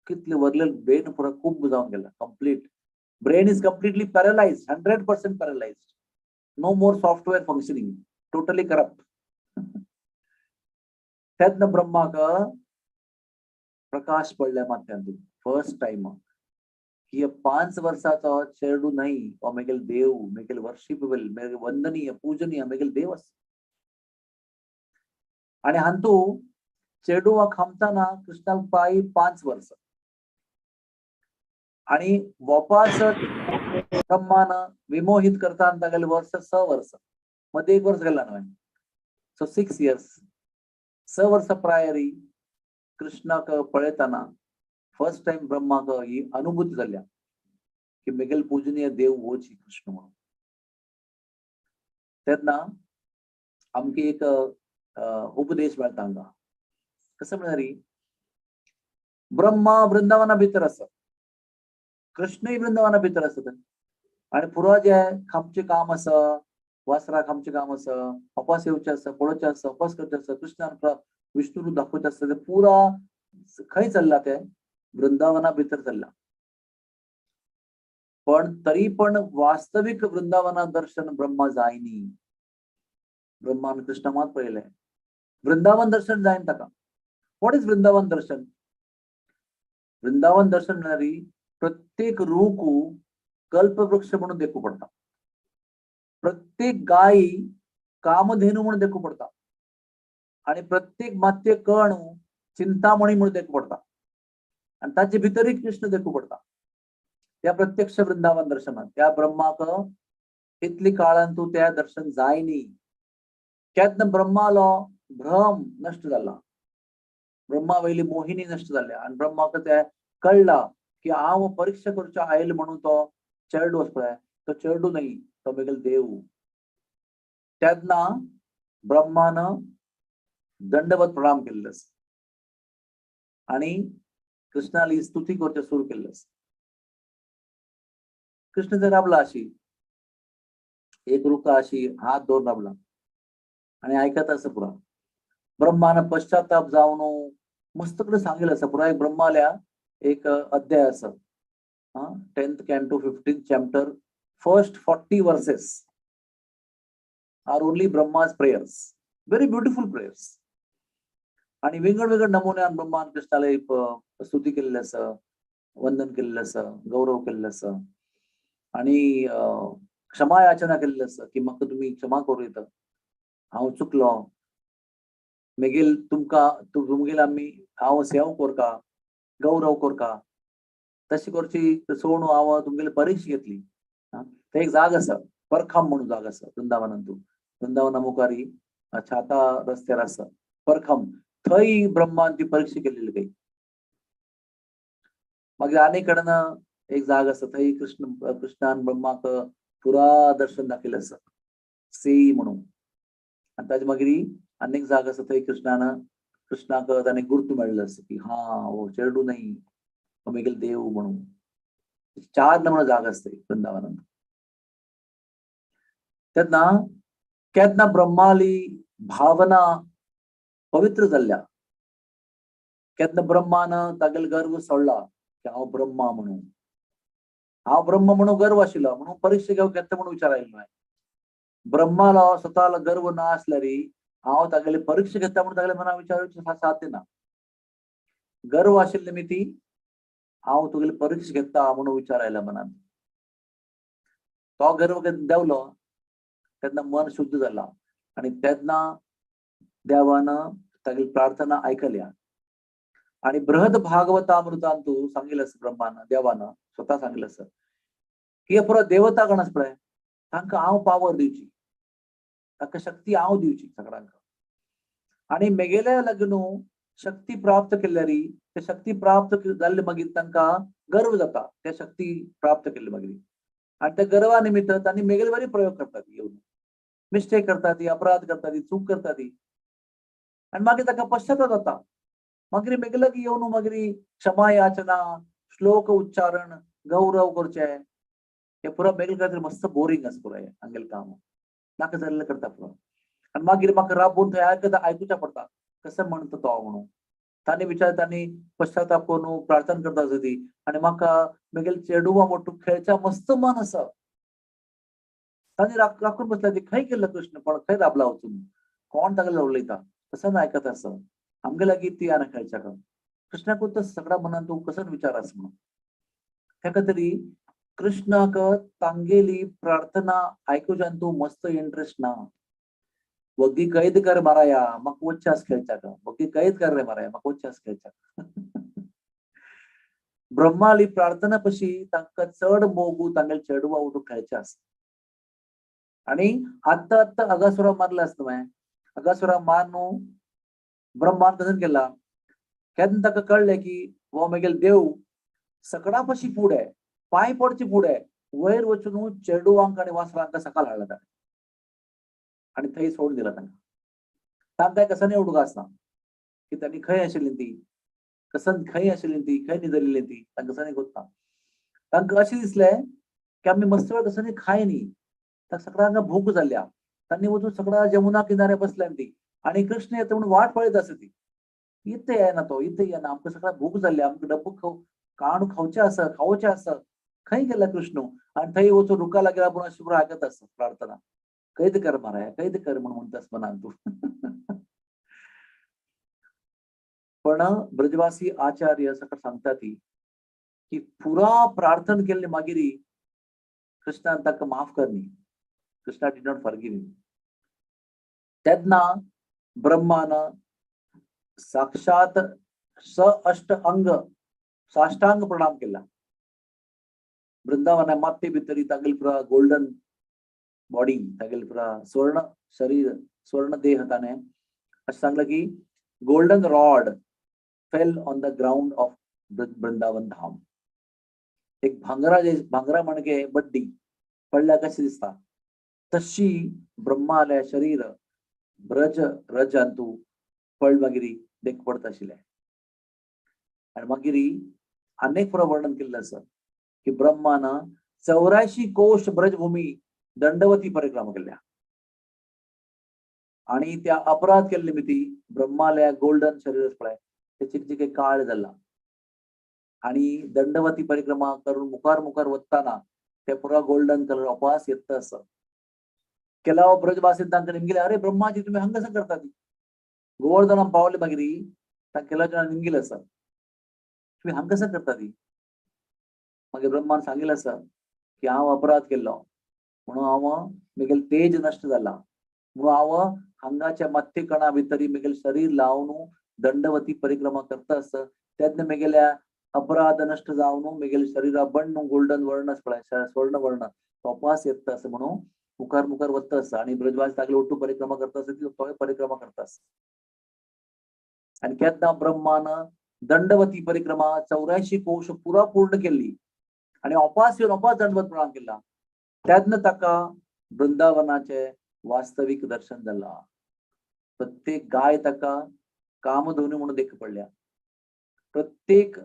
कितले वरलेले ब्रेन पुरा खूब जावन गेला complete brain is completely paralysed 100% paralysed no more software functioning totally corrupt त्यातनं ब्रह्माक प्रकाश पडल्या मात्यांतून फर्स्ट टाइम की 5 वर्षाचो चेडू नाही व मेगेल देव मेगेल वर्शिपेबल मेगेल वंदनीय पूजनीय मेगेल देव आसा आणि हांतू चेडू खामताना कृष्णाल पायी 5 वर्ष आणि वापस ब्रह्मान विमोहित करता गेले वर्ष 6 वर्ष मध्ये 1 वर्ष गेला नव्हे. सो 6 years 6 वर्ष प्रायरी कृष्णाक पळयताना फर्स्ट टाइम ब्रह्माक ही अनुभूती झाल्या की मेगेल पूजनीय देव होची कृष्ण म्हणून. तेन्ना आमके एक उपदेश मेळटा हांगा. कसं म्हणल्यार ब्रह्मा वृंदावना भितर आसा, कृष्णय वृंदावना भितर आसत आणि पुरो जे खामचे काम आसा, वासराक आमचे काम आसा, उपास येवचे आसा, पळोवचे आसा, उपास करचे आसा, कृष्णान विष्णू रूप दाखोवचे आसा, ते पुरा खंय चल्ला ते वृंदावना भितर चल्ला. पण तरी पण वास्तविक वृंदावना दर्शन ब्रह्मा जायनी. ब्रह्मान कृष्ण मात पळयले, वृंदावन दर्शन जायन ताका. व्हॉट इज वृंदावन दर्शन? वृंदावन दर्शन म्हणणारी प्रत्येक रूखू कल्पवृक्ष म्हणून देखू पडता, प्रत्येक गायी कामधेनू म्हणून देखू पडता आणि प्रत्येक मात्य कणू चिंतामणी म्हणून देखू पडता आणि ताचे भितरही कृष्ण देखू पडता. त्या प्रत्यक्ष वृंदावन दर्शनात त्या ब्रह्माक इतली काळान तू त्या दर्शन जायनी. केन्ना ब्रह्मालो भ्रम नष्ट जाला, ब्रह्मा वयली मोहिनी नष्ट जाल्या आणि ब्रह्माक ते कळला की हांव परीक्षा करचे आयल म्हणून तो चेडू आसा पळय, तो चेडू न्ही, तो मेगेल देव. तेन्ना ब्रह्मान दंडवत प्रणाम केल्लो आणि कृष्णाली स्तुती करचे सुरू केल्लो. कृष्ण जर राबला अशी एक रुका अशी हात दोन राबला आणि ऐकत असं पुरा. ब्रह्मान पश्चाताप जाऊन मस्तकडे सांगेल असं पुरा. एक ब्रह्माल्या एक अध्याय असं 10th canto 15th chapter first 40 verses are only Brahma's prayers, very beautiful prayers. आणि वेगवेगळ्या नमुन्यान ब्रह्मान कृष्णाला स्तुती केलेलं असं, वंदन केलेलं असं, गौरव केलेलं असं आणि क्षमा याचना केलेलं असं की म्हाका तुम्ही क्षमा करू येतं, हांव चुकलो, मेगेल तुमगेल आम्ही हांव सेवा करता, गौरव करता, तशी करची सोडून हांव तुमगेली परीक्षा घेतली. ते एक जाग आसा, परखाम म्हणून जाग आसा वृंदावनांत. वृंदावना मुखारी छाता रस्त्यार आसा परखाम, थंय ब्रह्मान ती परीक्षा केलेली काही. मागीर आनी कडेन एक जाग आसा, थंय कृष्णान ब्रह्माक पुरा दर्शन दाखयलें आसा सी म्हणून. आणि ताजे मागीर अनेक जाग आसा, थंय कृष्णाक ताणें गुर्तू मेळ्ळो आसा की हा हो चेडू न्ही, हो मेगेल देव म्हणून. 4 नमुने जाग आसता वृंदावनांत. तेन्ना केन्ना ब्रह्माली भावना पवित्र जाल्ल्या, केन्ना ब्रह्मान तागेलो गर्व सोडला की हांव ब्रह्मा म्हणून, हांव ब्रह्म म्हणून गर्व आशिल्लो म्हणून परीक्षा घेवंक येता म्हणून विचार आयलो न्हय. ब्रह्माला स्वताला गर्व ना आसल्यार हांव तागेली परीक्षा घेता म्हणून तागेल्या मनान विचारूचे साध्य ना. गर्व आशिल्ली निमित्ती हांव तुगेली परीक्षा घेता म्हणून विचार आयला मनान. तो गर्व देवलो तेन्ना मन शुद्ध जाला आणि तेन्ना देवान तागेली प्रार्थना आयकल्या. आणि बृहद भागवतामृतान तू सांगितलं ब्रह्मान देवान स्वतः सांगितलं असं की हे पुरो देवता गण आसा पळय, तांकां हांव पावर दिवची, तांकां शक्ती हांव दिवची सगळ्यांक. आणि मेगेल्या लग्न शक्ती प्राप्त केल्यार ते शक्ती प्राप्त जाल्ले मागीर तांकां गर्व जाता त्या शक्ती प्राप्त केल्ले मागीर. आणि त्या गर्वा निमित्त तांणी मेगेले बरे प्रयोग करतात, येवन मिस्टेक करतात, अपराध करतात, चूक करतात आणि मागीर ताका पश्चाताप जाता. मागीर मेगेले येवन मागीर क्षमा याचना, श्लोक उच्चारण, गौरव करचे, हे पुरो मेगेल खातीर मस्त बोरिंग आसा पुरो हांगेलें काम. नाका जाल्लें करता पुरो. आणि मागीर म्हाका राबून थंय आयकुचें पडटा कसं म्हणटा तो म्हणून. तांणी पश्चाताप करून प्रार्थना करता ती आणि म्हाका मेगेल चेडूवा मोठो खेळच्या मस्त मन आसा. तांणी राखून बसला ती खंय गेल्लो कृष्ण, पण खंय राबला वचून, कोण तागेले उलयता कसं आयकत आसा, आमगे लागीं ती आना खेळच्या का. कृष्णाक तर सगळ्या मनान तूं कसं विचार आसा म्हणून. ताका तरी कृष्णाक तांगेली प्रार्थना आयकुच्यान तूं मस्त इंटरेस्ट ना. वगी कैद कर माराया म्हाका वच्चास खेळच्या का, वगी कैद कर रे माराया म्हाका वच्चास खेळच्या. ब्रह्माली प्रार्थना पशी तांकां चड मोगू तांगेले चेडवा उठून खेळचे आसा. आणि आत्ता आत्ता अगासुरा मारला असतं माय अगासुरा मारनू ब्रह्मान कसं केला केन्ना ताका कळलें की हो म्हगेलो देव सकडा पशी फुडें पांय पडचे फुडें वयर वचून चेडवांक आनी वासरांक सकाळ हाडला ताणें आनी थंय सोडून दिला तांकां. तांकां कसं उडूंक आसना की तांणी खंय आशिल्लीं ती कसन खंय आशिल्लीं ती खंय न्हिदलेलीं ती तांकां कसं कोत्ता. तांकां अशें दिसलें की आमी मस्त वेळ कसं खाय न्ही सगळ्यांना भूक जाल्या तांणी वचून सगळ्या जमुना किनारे बसल्या ती आणि कृष्ण येता म्हणून वाट पळयत आसा ती इथे येना तो इथे येना आमकां सगळ्या भूक जाल्या आमकां डब्बू काण खावचें आसा खावचें आसा खंय गेला कृष्ण आनी थंय वचून रुका लागला पूण अशी पुरो आयकत आसा प्रार्थना कैद कर मरे कैद कर म्हणून म्हणटास मनान तूं. पण ब्रजवासी आचार्य सकाळ सांगता ती की पुरा प्रार्थना केल्ले मागीर कृष्णान ताका माफ करनी. कृष्णा डिड नॉट फॉरगिव हिम. तेन्ना ब्रह्मान साक्षात अष्ट अंग साष्टांग प्रणाम केला. वृंदावन माते भितर तागेल पुरा गोल्डन बॉडी तागेल पुरा स्वर्ण शरीर स्वर्ण देह ताणे अशें सांगलें की golden rod fell on the ground of Vrindavan Dham. एक भांगरा मणके बड्डी पडल्या कशी दिसता तशी ब्रह्मालय शरीर ब्रज रजांतू पळ मागिरी देख पडत आशिल्लें. आनी मागीर अनेक पुरो वर्णन केल्लें आसा की ब्रह्मान 84 कोश ब्रजभूमी दंडवती परिक्रमा केल्या आणि त्या अपराध केल्ले मिती ब्रह्मालया गोल्डन शरीर पळय तेचे जे काळ जाला आणि दंडवती परिक्रमा करून मुखार मुखार वतना ते पुरा गोल्डन कलर अपास येत आसा. केलाव ब्रजवासी तांकां निमगेले अरे ब्रह्माजी तुम्ही हंगसा करता ती गोवर्धना पावले मागीर तांकां केला जाण निमगेले आसा तुम्ही हंगसा करता ती. मागीर ब्रह्मान सांगिल्लें आसा की हांव अपराध केल्लो म्हणून हांव म्हगेल तेज नश्ट जाला म्हणून हांव हांगाच्या मत्य कणा भितर म्हगेल शरीर लावन दंडवती परिक्रमा करता आसता तेन्ना म्हगेल्या अपराध नष्ट जावन म्हगेल शरीरा बंड गोल्डन वर्ण पळय स्वर्ण वर्ण तपास येत असं म्हणून मुखार मुखार वता आसा आणि ब्रजवास तागले ओटू परिक्रमा करता आसा ती तो परिक्रमा करता आसा. आणि केन्ना ब्रह्मान दंडवती परिक्रमा 84 कोश पुरा पूर्ण केली आणि अपास येवन अपास दंडवत प्रणाम केला. तेन्ना ताका वृंदावनाचे वास्तविक दर्शन जाला. प्रत्येक गाय ताका कामधोनी म्हणून देख पडल्या प्रत्येक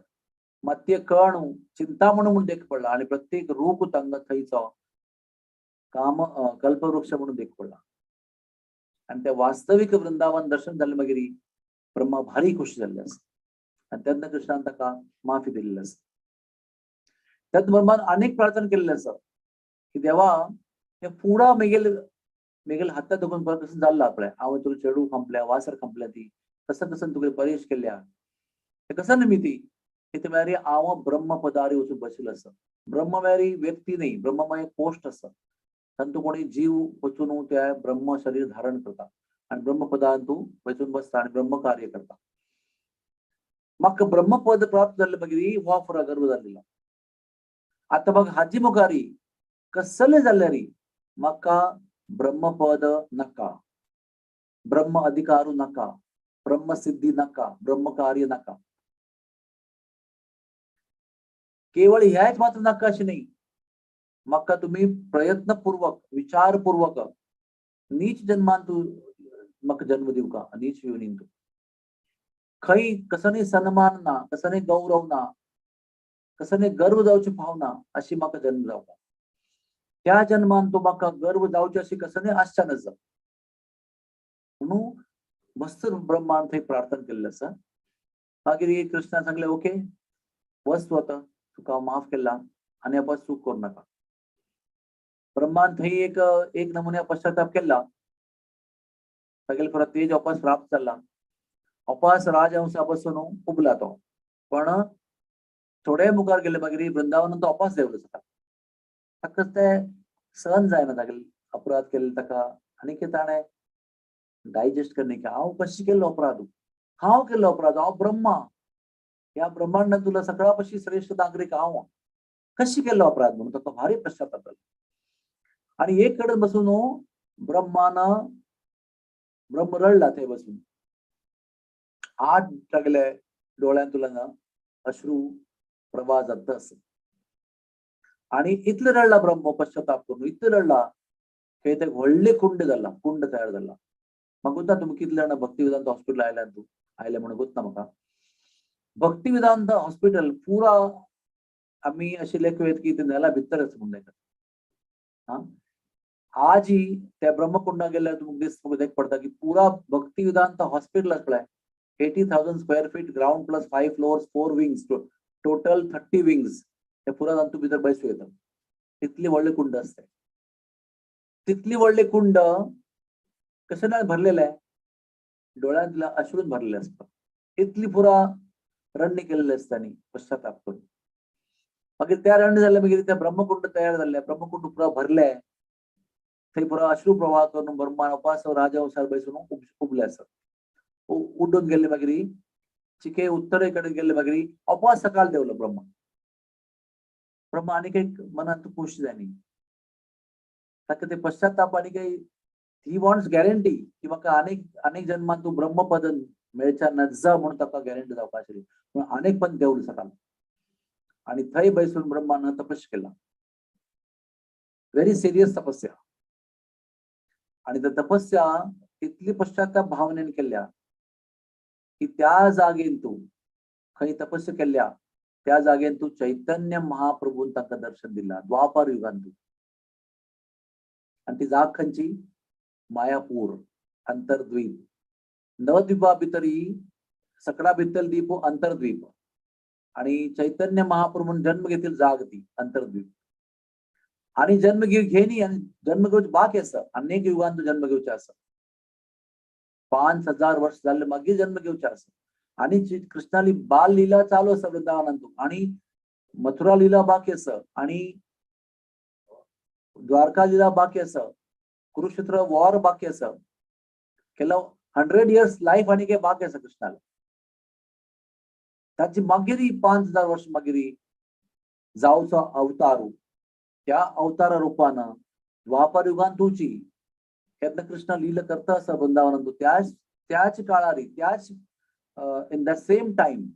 मत्य कण चिंतामणी म्हणून देख पडला आणि प्रत्येक रूप तांकां थंयचो काम कल्पवृक्ष म्हणून देख पडला. आणि त्या वास्तविक वृंदावन दर्शन जाले मागीर ब्रह्मा भारी खुश जाल्ले आसा आणि तेन्ना कृष्णान ताका माफी दिल्ली आसा. तेन्ना ब्रह्मान अनेक प्रार्थना केल्ले आसा की देवा हे फुडा मेगेल हाता धरून परत कसं जाल्ला पळय हांव तुला चेडू खांपल्या वासर खांपल्या ती कसं कसं तुगे परेश केल्या हे कसं निमिती इथे मेरी हांव ब्रह्म पदारी वचून बशिल्लो आसा. ब्रह्म मेरी व्यक्ती न्ही ब्रह्म एक पोस्ट आसा तातूंत कोणी जीव वचून त्या ब्रह्म शरीर धारण करता आणि ब्रह्मपदान तूं वचून बसता आणि ब्रह्म कार्य करता. म्हाका ब्रह्मपद प्राप्त जाल्ले मागीर हो पुरा गर्व जाल्लो. आता बघ हाजी मुखारी कसले जाल्यार म्हाका ब्रह्मपद नाका ब्रह्म अधिकारू नाका ब्रह्म सिद्धी नाका ब्रह्म कार्य नाका. केवळ ह्याच मात्र नाका अशी नाही म्हाका तुम्ही प्रयत्नपूर्वक विचारपूर्वक नीच जन्मान तू म्हाका जन्म दिवका नीच योनीन तू खंय कसं सन्मान ना कसं गौरव ना कसं गर्व जावची भावना अशी म्हाका जन्म जावका. त्या जन्मान तू म्हाका गर्व जावची अशी कसं आशा नजा म्हणून मस्त ब्रह्मान थंय प्रार्थना केल्लें आसा. मागीर कृष्णान सांगलें ओके वच तूं आतां तुका हांव माफ केला आनी अपस चूक करूं नाका. ब्रह्मान थंय एक नमुन्या पश्चाताप केला तागेले परत तेज अपास प्राप्त जाला. अपास राजहंसा पासून उबला तो पण थोडे मुखार गेले मागीर वृंदावन तो अपास देवलो जाता. ताका ते सहन जायना तागेले अपराध केले ताका आनी ताणें डायजेस्ट करने की हांव कशी केल्लो अपराध हांव केल्लो अपराध हांव ब्रह्मा या ब्रह्मांडात तुला सगळ्यापाशी श्रेष्ठ नागरिक आहो कशी केलो अपराध म्हणून तो भारी पश्चाताप झाला. आणि एक कडे बसून ब्रह्म रडला ते बसून 8 लागले डोळ्यात तुला ना अश्रू प्रवाह जात असत. आणि इतले रडला ब्रह्म पश्चाताप करून इतले रडला की ते व्हडले कुंड तयार झाला. मग गुंता तुम्ही कितले जाण भक्ती वेदांत हॉस्पिटल आयल्या तू आयले म्हणून गुंता म्हाका भक्ती वेदांत हॉस्पिटल पुरा आम्ही असे लेख आहेत की ते नेला भितरच म्हणून हा आज ही त्या ब्रह्मकुंडा गेल्या तुम्ही देख पडता की पुरा भक्ती वेदांत हॉस्पिटल असलाय 80,000 square feet ground plus 5 floors 4 wings total 30 wings हे पुरा जाऊन तू भितर बसू येतं. तितली व्हडले कुंड असते. तितली व्हडले कुंड कशाने भरलेलं आहे डोळ्यातला अश्रून भरलेले असतात. इतली पुरा रणनी केलेले असताना पश्चाताप करून मग त्या रणनी झाल्या मग त्या ब्रह्मकुंड तयार झाल्या ब्रह्मकुंड पुरा भरले थंय पुरा अश्रू प्रवाह करून ब्रह्मा उपास राजा बसून उबले असत. उडून गेले मागीर चिके उत्तरेकडे गेले मागीर अपास सकाळ देवलो ब्रह्मा आणि काही मनात खुश जाणी ताका ते पश्चाताप आणि काही ही वॉन्ट्स गॅरंटी की म्हाका अनेक जन्मात तू ब्रह्मपद मेळच्या नजा म्हणून ताका गॅरंटी जावपा आशिल्ली म्हणून अनेक पण देवलो सकाळ आणि थंय बसून ब्रह्मान तपस्या केला. व्हेरी सिरियस तपस्या. आणि त्या तपस्या इतली पश्चाताप भावनेन केल्या की त्या जागेन तू खंय तपस्या केल्या त्या जागेन तू चैतन्य महाप्रभून ताका दर्शन दिला द्वापार युगांत. आणि ती जाग खंयची मायापूर अंतर्द्वीप नवद्वीपा भितरी सकळा भितर द्वीप अंतर्द्वीप आणि चैतन्य महाप्रभून जन्म घेतील जाग ती अंतर्द्वीप. आणि जन्म घेणी आणि जन्म घेऊच बाकी असं अनेक युगांत जन्म घेऊचे असं 5,000 वर्ष झाले मागे जन्म घेऊचे असं. आणि कृष्णाली बाल लीला चालू असं वृंदावनांतून आणि मथुरा लीला बाकी असं आणि द्वारका लीला बाकी असं कुरुक्षेत्र वॉर बाकी असं केलं 100 years लाईफ आणि काही बाकी असं कृष्णाला. त्याची मागेरी 5,000 वर्ष मागेरी जाऊचा अवतारू त्या अवतार रूपानं द्वापर युगांतूची यातनं कृष्ण लीला करता असं वृंदावनांतू त्याच काळारी त्याच in the same time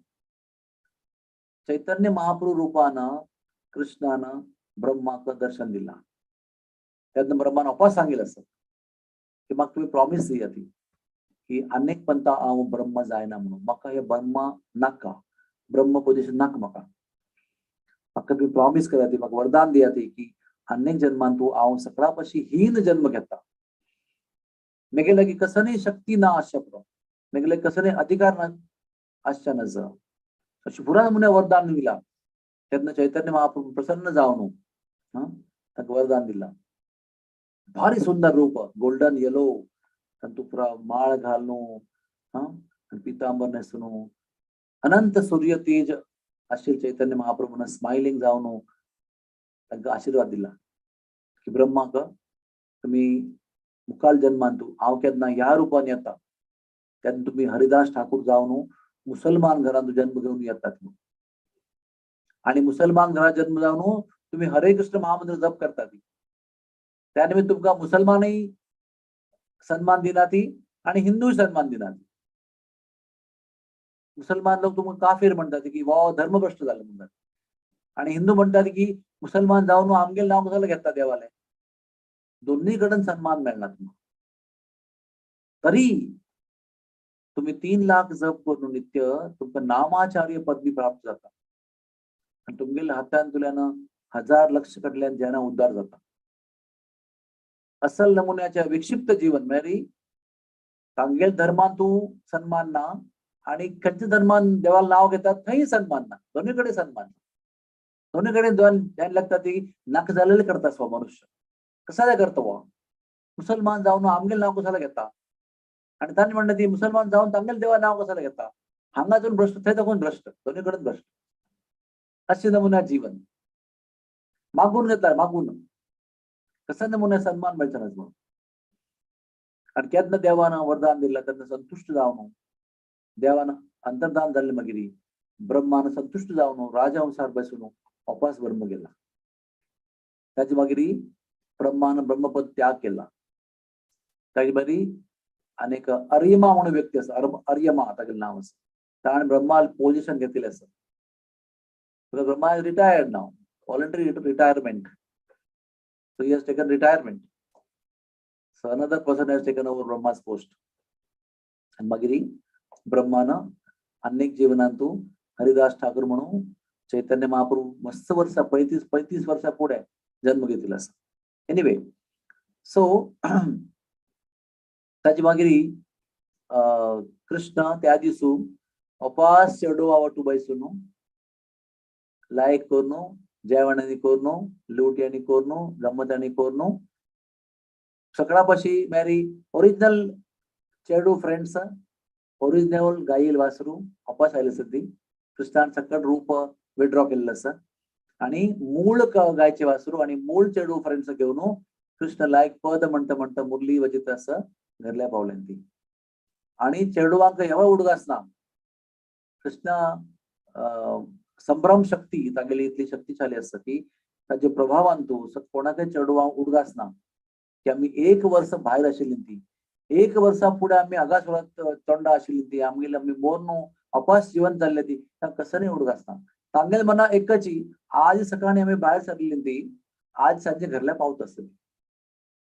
Chaitanya Mahaprabhu रूपानं कृष्णानं ब्रह्माक दर्शन दिला. त्यातनं ब्रह्मान अपास सांगेल असं की मग तुम्ही प्रॉमिस दिया ती की अनेक पंथा हांव ब्रह्म जायना म्हणून म्हाका हे ब्रह्मा नाका ब्रह्म पोजिशन नाका म्हाका तुम्ही प्रॉमिस करा ती म्हाका वरदान दिया ती की अनेक जन्मान तू हांव सगळ्यापाशी हीन जन्म घेता मेगेले की कसनय शक्ती ना आशप्र मेगेले कसनय अधिकार ना आशा नज अशी पुरा नमुने वरदान दिला. त्यातनं चैतन्य महाप्रभू प्रसन्न जावन ताका वरदान दिला. भारी सुंदर रूप गोल्डन येलो तू पुरा माळ घालून पितांबर नेसून अनंत सूर्य तेज आशिल चैतन्य महाप्रभून स्माइलिंग जावन तांकां आशीर्वाद दिला की ब्रह्माक तुम्ही मुखाल जन्मान तू हांव केन्ना ह्या रूपान येता तेन्ना तुम्ही हरिदास ठाकूर जावन मुसलमान घरांत जन्म घेऊन येतात आणि मुसलमान घरात जन्म जावन तुम्ही हरे कृष्ण महामंत्र जप करता ती त्यानिमित्त तुमका मुसलमानही सन्मान दिना ती आणि हिंदूही सन्मान दिना ती. मुसलमान लोक तुम्हाला काफिर म्हणतात की वा धर्मभ्रष्ट झाले म्हणतात आणि हिंदू म्हणतात की मुसलमान जाऊन आमगेल नाव कशाला घेता देवाला दोन्हीकडून सन्मान मिळणार तुम्हाला. तरी तुम्ही 3 लाख जप करून नित्य तुमका नामाचार्य पदवी प्राप्त जाता आणि तुमगेल हातान तुल्यानं 1000 लक्ष कडल्यान ज्यांना उद्धार जाता. असल नमुन्याच्या विक्षिप्त जीवन मेरी तांगेल धर्मान तू सन्मान ना आणि खंयच्या धर्मान देवाला नाव घेतात थंय सन्मान ना दोन्हीकडे सन्मान दोन्हीकडे द्यायला लागतात ती नाक झालेले करता स्व मनुष्य कसा करतो वा मुसलमान जाऊन आमगेल नाव कशाला घेता आणि तांणी म्हणतात ती मुसलमान जाऊन तांगेल देवा नाव कशाला घेता हांगातून भ्रष्ट थंय दाखवून भ्रष्ट दोन्हीकडून भ्रष्ट असे नमुन्या जीवन मागून घेतला मागून कसा नमुन्या सन्मान मिळतानाच म्हणून आणि त्यातनं देवानं वरदान दिलं त्यांना संतुष्ट जावं देवानं अंतर्धान झाले मागिरी ब्रह्मान संतुष्ट जावन राजहंसार बसून वापस ब्रह्म गेला. ताचे मागीर ब्रह्मान ब्रह्मपद त्याग केला. ताचे मागीर अनेक अर्यमा म्हणून व्यक्ती आसा, अर्यमा तागेलें नाव आसा. ताणें ब्रह्माल पोजिशन घेतलेलें आसा. Brahma is retired now, voluntary retirement. So he has taken retirement. So another person has taken over Brahma's post. And मागीर ब्रह्मानं अनेक जीवनांतू हरिदास ठाकूर म्हणून चैतन्य महाप्रभू मस्त वर्षा 35 वर्षा पुढे जन्म घेतलेला आसा. एनिवे सो ताचे मागीर कृष्ण त्या दिसू अपास चेडू आवटू बैसून लायक करून जेवणांनी करून लुट्यांनी करून गमतांनी करून सकाळा पाशी मेरी ओरिजिनल चेडू फ्रेंड्स ओरिजिनल गाईल वासरू वापस आयले सद्दी कृष्णान सकट रूप विड्रॉ केल्लें आसा आणि मूळ गायचे वासरू आणि मूळ चेडू फ्रेंड्स घेवन कृष्ण लायक पद म्हणता म्हणता मुरली वाजयत आसा घरल्या पावल्यान ती. आणि चेडूवांक हेवा उडगास ना. कृष्ण संभ्रम शक्ती तागेली इतली शक्तिशाली आसा की ताजे प्रभावांतू कोणाकय चेडूवांक उडगास ना की आमी 1 वर्स भायर आशिल्ली ती 1 वर्सा पुढे आम्ही आगासुरात तोंडा आशिल्ली ती आमगेली आमी मोरनो अपास जिवन जाल्ले ती कसं उडगास ना. तांगेल मना एकची आज सकाळी आम्ही भायर सरली ती आज सांजे घरल्या पावत आसतली.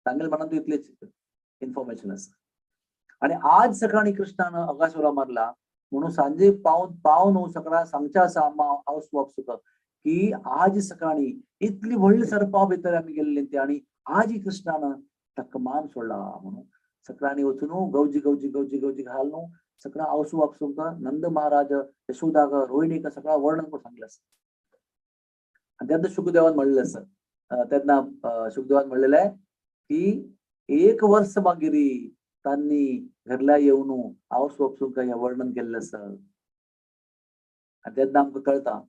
तांगेल मनात इतलेच इन्फॉर्मेशन आसा. आणि आज सकाळी कृष्णान अगासुरा मारला म्हणून सांजे पावन सकाळ सांगच्या आसा हाऊस वापस की आज सकाळी इतली व्हडली सर्पा भितर आम्ही गेल्ली ती आणि आज कृष्णान ताका मान सोडला म्हणून सकाळी वचून गवजी गवजी गवजी गवजी घालून सगळा आवसू वापसूंक नंद महाराज यशोदाक रोहिणीक सगळा वर्णन करून सांगलें आसा. आणि तेन्ना शुकदेवान म्हणलें आसा तेन्ना शुकदेवान म्हणलेलें आहे की 1 वर्स मागीर तांणी घरल्या येवन आवस वापसूंक हें वर्णन केल्लें आसा. आणि तेन्ना आमकां कळटा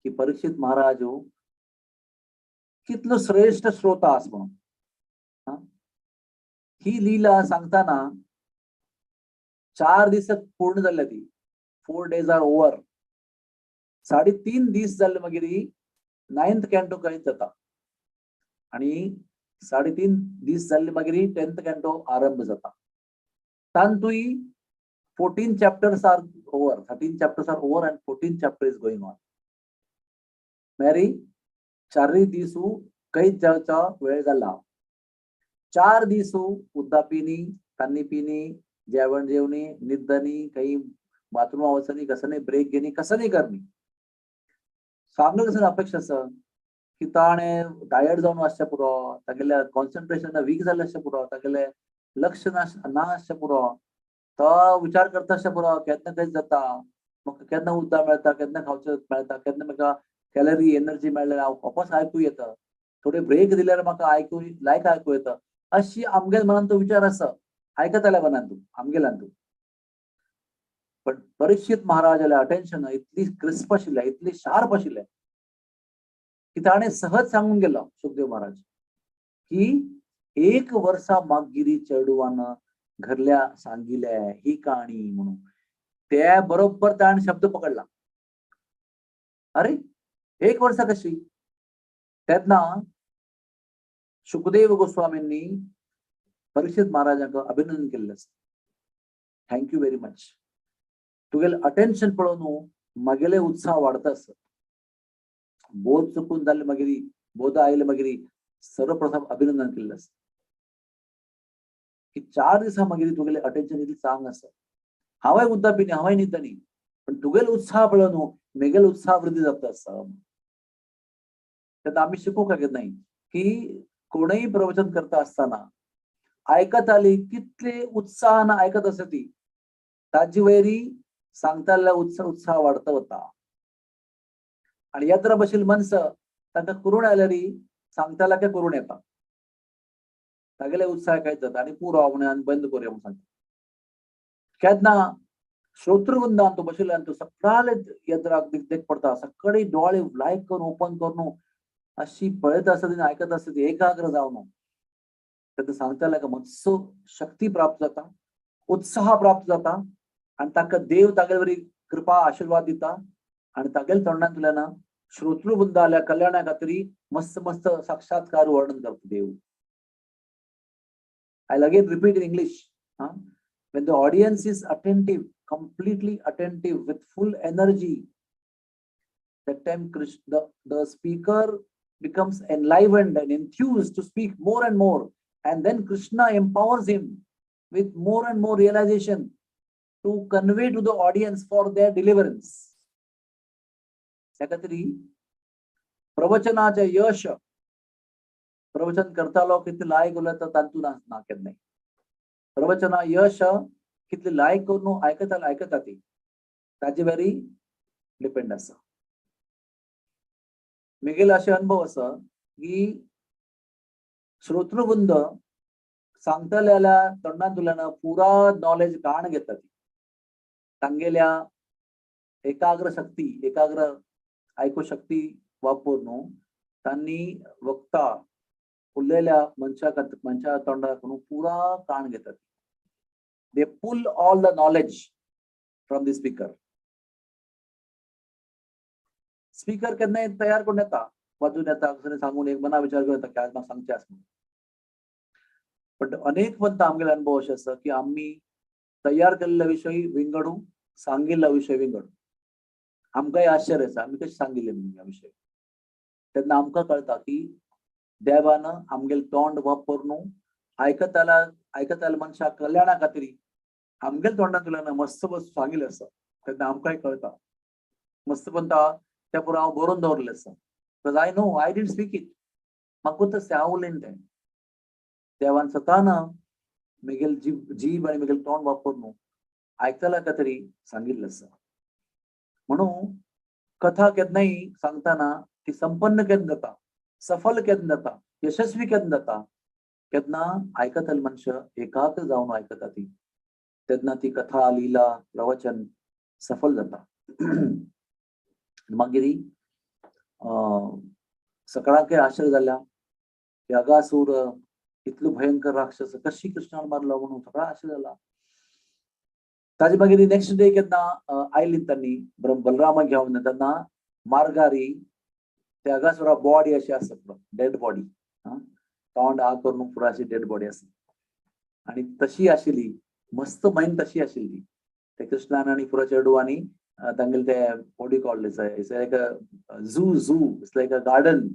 की परीक्षित महाराज कितलो श्रेष्ठ श्रोता आस म्हणून. ही लीला सांगताना 4 दीस पूर्ण जाल्ले ती 4 days आर ओवर. 3.5 दीस जाल्ले मागीर 9th कॅन्टो कळीत जाता आणि 3.5 दीस जाल्ले मागीर 10th कॅन्टो आरंभ जाता. तांतूय 14 chapters are over, 13 chapters are over and 14 chapter is going on. मेरी 4 दीस कैद जावचा वेळ जाला. 4 दीस उद्दापिनी तान्नी पिनी जेवण जेवणी निद्दनी काही बाथरूम वचनी कसं नाही ब्रेक घेणी कसं नाही करणी. सांगलं कसं अपेक्षा आसा की ताणें टायर्ड जावन आसचें पुरो तागेल्या कॉन्सन्ट्रेशन वीक जाल्लें आसचें पुरो तागेलें लक्ष ना आसचें पुरो तो विचार करता आसचें पुरो केन्ना कितें जाता म्हाका केन्ना उद्दां मेळटा केन्ना खावचें मेळटा केन्ना म्हाका कॅलरी एनर्जी मेळ्ळ्यार हांव वापस आयकूं येता थोडे ब्रेक दिल्यार म्हाका आयकूं येता अशी आमगे मनान तो विचार आसा आयकताल्या मनान तूं आमगेल्यान तूं. पण परीक्षित महाराजाला अटेन्शन इतली क्रिस्प आशिल्लें इतली शार्प आशिल्लें की ताणें सहज सांगून गेलो सुखदेव महाराज की 1 वर्सा मागीर चेडूवान घरल्या सांगिल्ले ही काणी म्हणून त्या बरोबर ताणें शब्द पकडला. अरे 1 वर्सा कशी. तेन्ना शुकदेव गोस्वामींनी परीक्षित महाराजांक अभिनंदन केल्लें आसा. Thank you very much. तुगेलें अटेन्शन पळोवन म्हगेले उत्साह वाडता आसा. बोध चुकून जाल्ले मागीर बोध आयले मागीर सर्वप्रथम अभिनंदन केल्लें आसा की 4 दिसा मागीर तुगेलें अटेन्शन इतलें चांग आसा. हांवें उद्दापिनी हांवें न्हिदनी पण तुगेलो उत्साह पळोवन म्हगेलो उत्साह वृद्धी जाता आसा. तेन्ना आमी शिकूंक नाही की कोणीय प्रवचन करता आसतना आयकत आली कितले उत्साहान आयकत आसा ती ताजी वैरी सांगताल्या उत्साह वाडता वता. आणि येत्र बशील मनस तांकां करून आयल्यारी सांगताल्या करून येता तागेले उत्साह काय जाता आणि पुरो म्हणून बंद करूया म्हणून सांगता. केन्ना श्रोतृवृंदान तो बशिल्ल्यान तो सकाळी येद्राक देख पडटा सकाळी डोळे लायक करून ओपन करून अशी पळयत आसता ती आयकत आसता ती एकाग्र जावन तेन्ना सांगताल्या मातसो शक्ती प्राप्त जाता उत्साह प्राप्त जाता आणि ताका देव तागे बरी कृपा आशीर्वाद दिता आणि तागेल तोंडांतल्यान श्रोतृबुंद आल्या कल्याणा खातीर मस्त मस्त साक्षात्कार वर्णन करता देव. I'll again repeat in English. When the audience is attentive, completely attentive with full energy, that time the speaker becomes enlivened and enthused to speak more and more, and then Krishna empowers him with more and more realization to convey to the audience for their deliverance. त्याखातीर प्रवचनाचे यश प्रवचन करतालो कितले लायक उलयता तर तांतून ना केन्ना प्रवचना यश कितले लायक करून आयकता ती ताजे वेरी डिपेंड आसा. मेगेल असे अनुभव आसा की श्रोतृवृंद सांगतले जाल्यार तोंडांतल्यान पुरा नॉलेज काण घेता ती तांगेल्या एकाग्र आयकू शक्ती वापरून तांणी वक्ता उरलेल्या मनशा तोंडाकडून पुरा काण घेतात. They pull all the knowledge from the speaker. Speaker केन्नाय तयार करून येता, वाजून येता, कसं सांगून एक मना विचार करून येता की आज म्हाका सांगचें आसा म्हणून. बट अनेक वंत आमगेले अनुभव अशें आसा की आमी तयार केल्ल्या विशयी विंगडू, सांगिल्ल्या विशय विंगडू. आमकांय आश्चर्य आसा आमी कशें सांगिल्ले म्हणून ह्या विशय. तेन्ना आमकां कळटा की देवान आमगेले तोंड वापरून आयकताल्या मनशाक कल्याणा खातीर आमगेले तोंडांतल्यान मस्त मस्त सांगिल्लें आसा. तेन्ना आमकांय कळटा मस्त म्हणटा त्या पुरो हांव बरोवन दवरलें आसा. Because I know I didn't speak it. म्हाका तशें हांव उलयन तें देवान स्वतान म्हगेल जीब आनी म्हगेलें तोंड वापरून आयकतल्या खातीर सांगिल्लें आसा. म्हणून कथा केन्नाय सांगतना ती संपन्न केन्ना जाता, सफल केन्ना जाता, यशस्वी केन्ना जाता केन्ना आयकतले मनशां एकाग्र जावन आयकता ती. तेन्ना ती कथा, लीला, प्रवचन सफल जाता. मागीर सकाळांकय आश्चर्य जाल्या की अगासूर इतलो भयंकर राक्षस कशी कृष्णान मारलो म्हणून सगळा आश्चर्य जाला. ताजे मागीर नेक्स्ट डे केन्ना आयली तांणी बलरामाक घेवन तेन्ना मार्गारी त्या अगासुरा बॉडी अशी आसा डेड बॉडी, तोंड आ करून पुरो अशी डेड बॉडी आसा आनी तशी आशिल्ली मस्त मैन तशी आशिल्ली. ते कृष्णान आनी पुरो चेडू आनी तांगेले ते body called it's like a zoo it's like a garden,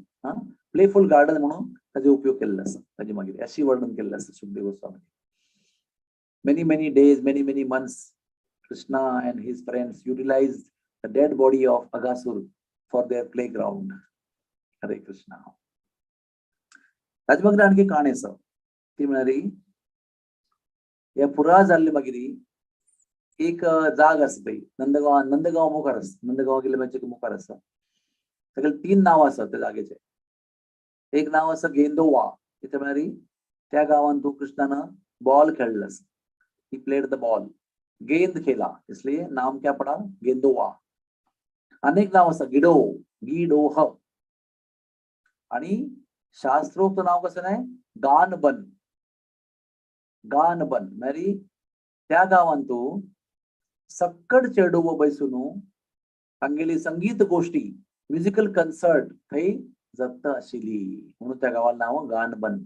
playful garden म्हणून ताजे उपयोग केल्लो आसा. ताजे मागीर अशी वर्णन केल्लें आसा Sukhdev Goswami. Many days, many months, Krishna and his friends utilized the dead body of Aghasur for their playground. Hare Krishna. ताजे मागीर आणखी काणी आसा ती म्हळ्यार ह्या पुरा जाल्ले मागीर एक जाग आसा पळय नंदगांव मुखार आसा. नंदगांव गेले म्हणजे मुखार आसा. तागेले 3 नांव आसा त्या जागेचे. एक नांव आसा गेंदोवा. इथे म्हळ्यार त्या गांवांत तू कृष्णान बॉल खेळ्ळो आसा. He played the ball. गेंद खेला इसलिए नाम क्या पड़ा, गेंदोवा. अनेक नाव आसा गिडोह आणि शास्त्रोक्त नाव कसं नाही गानबन. म्हणजे त्या गावांतू सक्कड चेडू बैसून तांगेली संगीत गोष्टी म्युझिकल कन्सर्ट थंय जात आशिल्ली म्हणून त्या गावाला नाव गानबन.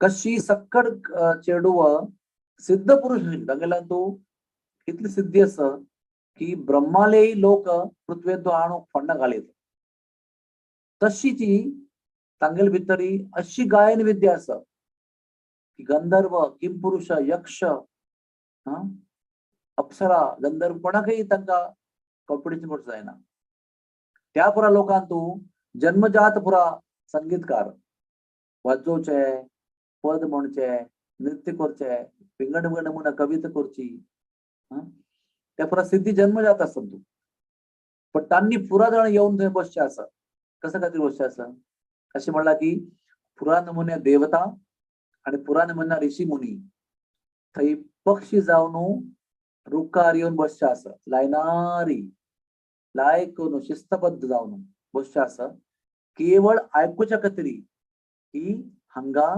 कशी सक्कड चेडू सिद्ध पुरुष तांगेला तू कितली सिद्धी आसा की ब्रह्माले लोक पृथ्वेत आणूक फंड घालीत. तशी ती तांगेल भितरी अशी गायन विद्या आसा की गंधर्व, किंपुरुष, यक्ष, अप्सरा, गंधर्व कोणाकय तांकां कॉम्पिटिशन करता जायना. त्या पुरा लोकांक तू जन्मजात पुरा संगीतकार वाजोवचे, पद म्हणचे, नृत्य करचे, विंगड म्हणून कविता करची, त्या पुरा सिद्धी जन्मजात आसा तू. पण तांणी पुरा जाण येऊन थंय बसचे आसा. कशा खातीर बसचे आसा अशें म्हणलां की पुरा नमुन्या देवता आणि पुरा नमुन्या ऋषी मुनी थंय पक्षी जावन रुखार येवन बसचे आसा. लायनारी लायक करून शिस्तबद्ध जावन बसचे आसा केवळ आयकुच्या खातीर की हांगा